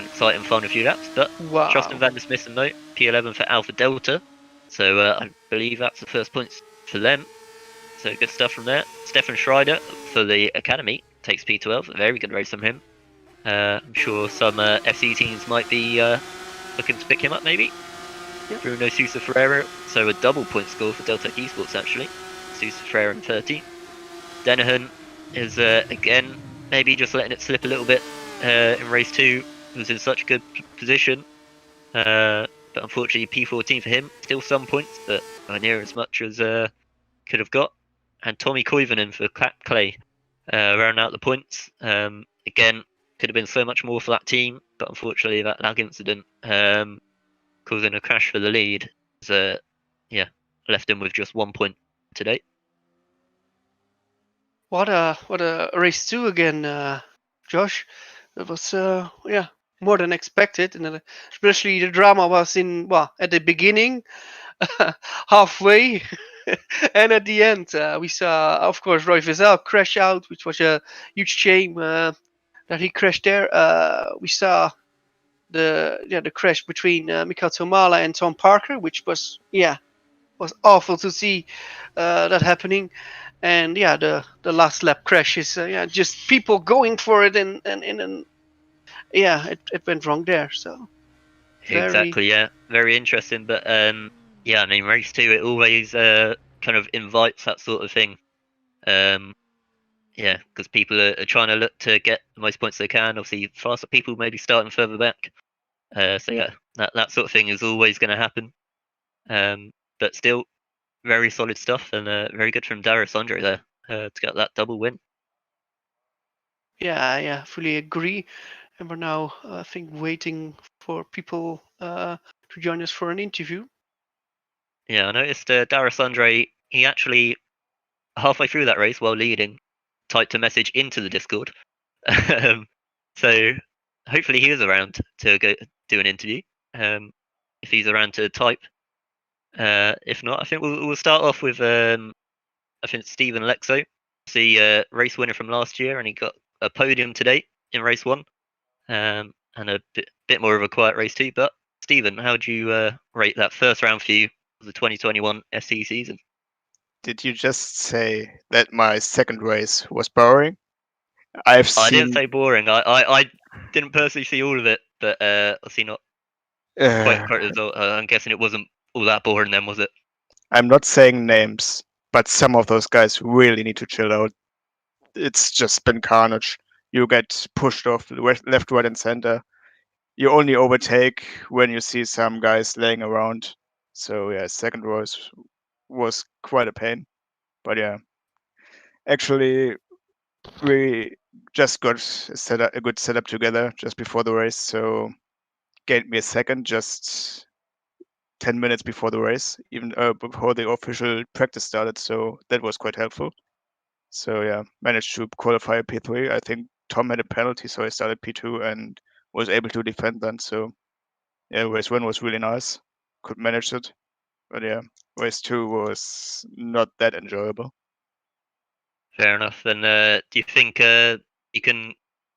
Speaker 1: exciting final few laps. But
Speaker 2: wow.
Speaker 1: Justin Van der Smissen though, P11 for Alpha Delta, so I believe that's the first points for them. So good stuff from there. Stefan Schreider for the Academy takes P12, a very good race from him. I'm sure some FC teams might be looking to pick him up maybe. Yep. Bruno Sousa Ferreira, so a double point score for Deltec Esports actually. Sousa Ferreira in 30. Danahan is again maybe just letting it slip a little bit in race 2. He was in such a good position, but unfortunately P14 for him. Still some points, but not near as much as could have got. And Tommy Koivunen for Clay rounding out the points. Again, could have been so much more for that team, but unfortunately that lag incident causing a crash for the lead left him with just 1 point today.
Speaker 2: What a race 2 again, Josh. It was more than expected, and especially the drama was at the beginning, halfway, and at the end. We saw, of course, Roy Vizel crash out, which was a huge shame that he crashed there. We saw the crash between Mikael Tomala and Tom Parker, which was awful to see that happening. And the last lap crash is just people going for it, and it went wrong there. So
Speaker 1: exactly, very interesting. But I mean, race 2, it always kind of invites that sort of thing. Because people are trying to look to get the most points they can. Obviously, faster people maybe starting further back. That sort of thing is always going to happen. But still, very solid stuff, and very good from Dara Sandra there to get that double win.
Speaker 2: Yeah, fully agree. And we're now, I think, waiting for people to join us for an interview.
Speaker 1: Yeah, I noticed Dara Sandra, he actually, halfway through that race while leading, typed a message into the Discord. So hopefully he is around to go do an interview. If he's around to type. If not, I think we'll start off with I think Stephen Lexo, the race winner from last year, and he got a podium today in race 1, and a bit more of a quiet race 2. But Stephen, how would you rate that first round for you of the 2021 SC season?
Speaker 3: Did you just say that my second race was boring? I
Speaker 1: didn't say boring. I didn't personally see all of it, but obviously not quite a result. I'm guessing it wasn't all that boring then, was it?
Speaker 3: I'm not saying names, but some of those guys really need to chill out. It's just been carnage. You get pushed off left, right, and center. You only overtake when you see some guys laying around. So second race was quite a pain. But Actually, we just got a good setup together just before the race, so gained me a second just 10 minutes before the race, even before the official practice started. So that was quite helpful. So yeah, managed to qualify P3. I think Tom had a penalty, so I started P2 and was able to defend then. So yeah, race 1 was really nice. Could manage it. But yeah, race 2 was not that enjoyable.
Speaker 1: Fair enough. And do you think you can?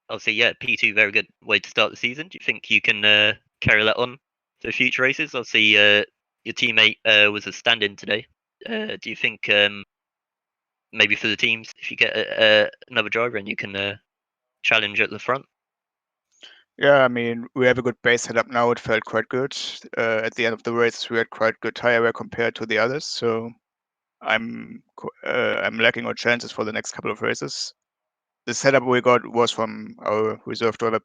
Speaker 1: Obviously, yeah, P2 very good way to start the season. Do you think you can carry that on to future races? Obviously, your teammate was a stand-in today. Do you think maybe for the teams, if you get another driver and you can challenge at the front?
Speaker 3: Yeah, I mean, we have a good base setup now. It felt quite good. At the end of the race, we had quite good tire wear compared to the others. So I'm lacking on chances for the next couple of races. The setup we got was from our reserve driver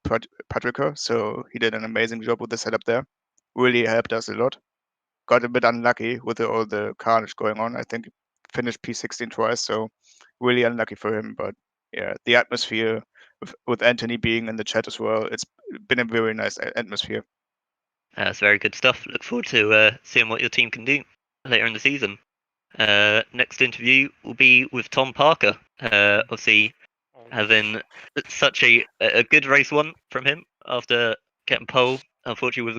Speaker 3: Patricker, so he did an amazing job with the setup there. Really helped us a lot. Got a bit unlucky with all the carnage going on. I think finished P16 twice, so really unlucky for him. But yeah, the atmosphere with Anthony being in the chat as well, it's been a very nice atmosphere.
Speaker 1: That's very good stuff. Look forward to seeing what your team can do later in the season. Next interview will be with Tom Parker. Obviously, having such a good race one from him after getting pole, unfortunately with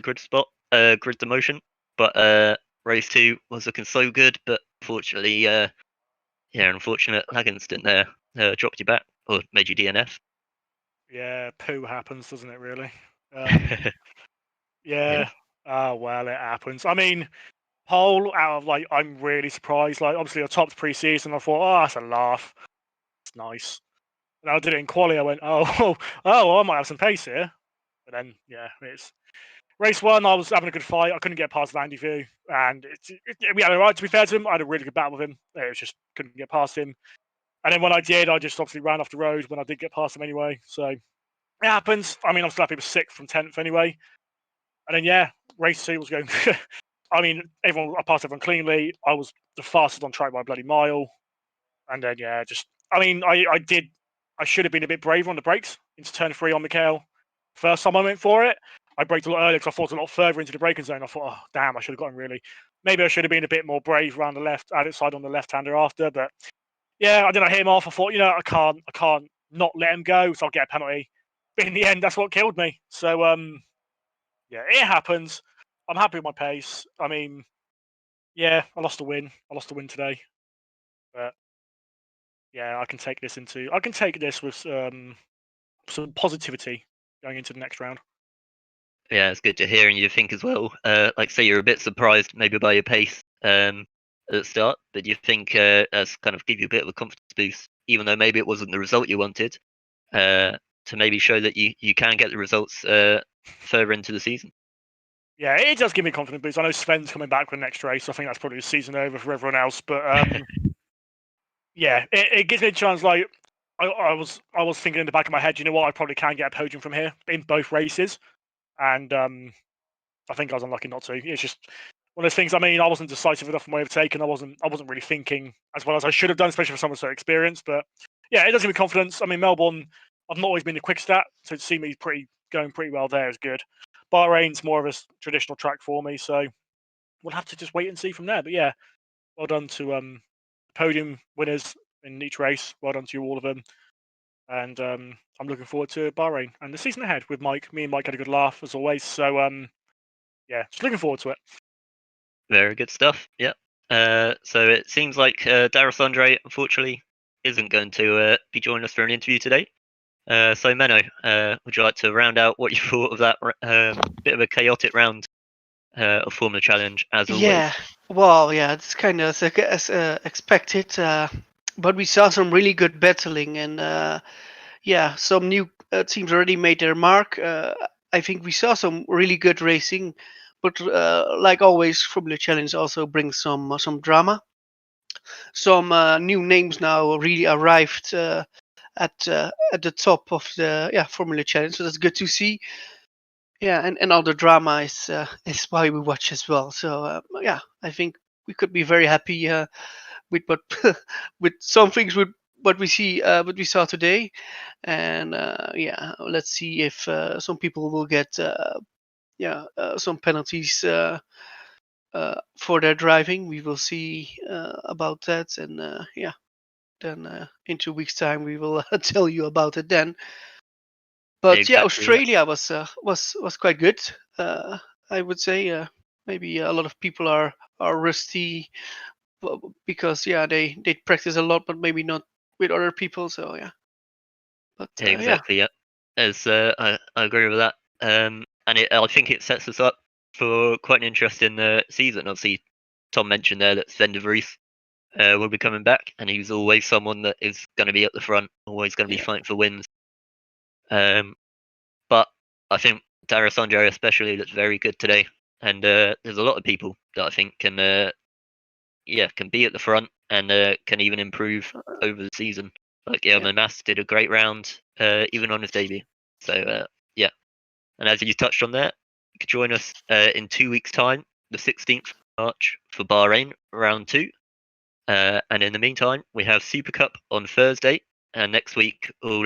Speaker 1: a grid demotion. But race 2 was looking so good, but unfortunately, unfortunate lag incident there dropped you back or made you DNF.
Speaker 4: Yeah, poo happens, doesn't it? Really.
Speaker 1: Yeah.
Speaker 4: Yeah. Oh well, it happens. I mean, pole out of I'm really surprised. Obviously, I topped pre-season. I thought, oh, that's a laugh. It's nice. And I did it in quali. I went, I might have some pace here. But then, yeah, it's race 1. I was having a good fight. I couldn't get past Landy View, and we had a right. To be fair to him, I had a really good battle with him. It was just couldn't get past him. And then when I did, I just obviously ran off the road when I did get past him anyway. So it happens. I mean, I'm still happy with 6th from 10th anyway. And then yeah, race 2 was going. I mean, I passed everyone cleanly. I was the fastest on track by a bloody mile. And then yeah, I should have been a bit braver on the brakes into turn 3 on Mikhail. First time I went for it, I braked a lot earlier because I thought a lot further into the braking zone. I thought, oh damn, I should have gotten really. Maybe I should have been a bit more brave around the left, outside on the left-hander after. But yeah, I didn't hit him off. I thought, I can't not let him go, so I'll get a penalty. But in the end, that's what killed me. So yeah, it happens. I'm happy with my pace. I mean, yeah, I lost a win. I lost a win today, but yeah, I can take this with some positivity going into the next round.
Speaker 1: Yeah, it's good to hear, and you think as well. Like say you're a bit surprised maybe by your pace at the start, but you think that's kind of give you a bit of a confidence boost, even though maybe it wasn't the result you wanted, to maybe show that you can get the results further into the season.
Speaker 4: Yeah, it does give me a confidence boost. I know Sven's coming back for the next race. So I think that's probably the season over for everyone else. But yeah, it gives me a chance. I was thinking in the back of my head, you know what? I probably can get a podium from here in both races, and I think I was unlucky not to. It's just one of those things. I mean, I wasn't decisive enough in my overtaking. I wasn't really thinking as well as I should have done, especially for someone so experienced. But yeah, it does give me confidence. I mean, Melbourne, I've not always been the quickest at, so to see me going pretty well there is good. Bahrain's more of a traditional track for me, so we'll have to just wait and see from there. But yeah, well done to podium winners in each race. Well done to you, all of them. And I'm looking forward to Bahrain and the season ahead with Mike. Me and Mike had a good laugh as always. So yeah, just looking forward to it.
Speaker 1: Very good stuff. Yeah. So it seems like Darius Andre, unfortunately, isn't going to be joining us for an interview today. So Menno, would you like to round out what you thought of that bit of a chaotic round of Formula Challenge as always?
Speaker 2: Yeah, well, yeah, it's kind of as expected, but we saw some really good battling, and yeah, some new teams already made their mark. I think we saw some really good racing, but like always, Formula Challenge also brings some drama. Some new names now really arrived at the top of the Formula Challenge, so that's good to see. Yeah, and all the drama is why we watch as well. So yeah, I think we could be very happy with what with some things what we saw today, and yeah, let's see if some people will get some penalties for their driving. We will see about that, and yeah, then in 2 weeks' time we will tell you about it then. But yeah,
Speaker 1: Exactly, yeah.
Speaker 2: Australia was quite good. I would say maybe a lot of people are rusty because they practice a lot, but maybe not with other people. So yeah, but yeah,
Speaker 1: Exactly, yeah. As I agree with that. And I think it sets us up for quite an interesting season. Obviously, Tom mentioned there that Sven de Vries will be coming back, and he's always someone that is going to be at the front, always going to be
Speaker 2: Yeah.
Speaker 1: fighting for wins. But I think Dara Sanjay especially looks very good today, and there's a lot of people that I think can be at the front and can even improve over the season. Like
Speaker 2: Yeah.
Speaker 1: Masse did a great round, even on his debut. So yeah, and as you touched on there, you could join us in 2 weeks' time, the 16th of March, for Bahrain round 2. And in the meantime, we have Super Cup on Thursday, and next week will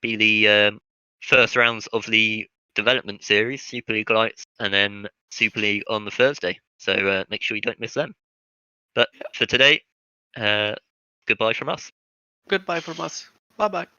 Speaker 1: be the first rounds of the development series, Super League Lights, and then Super League on the Thursday. So make sure you don't miss them. But for today, goodbye from us.
Speaker 2: Goodbye from us. Bye bye.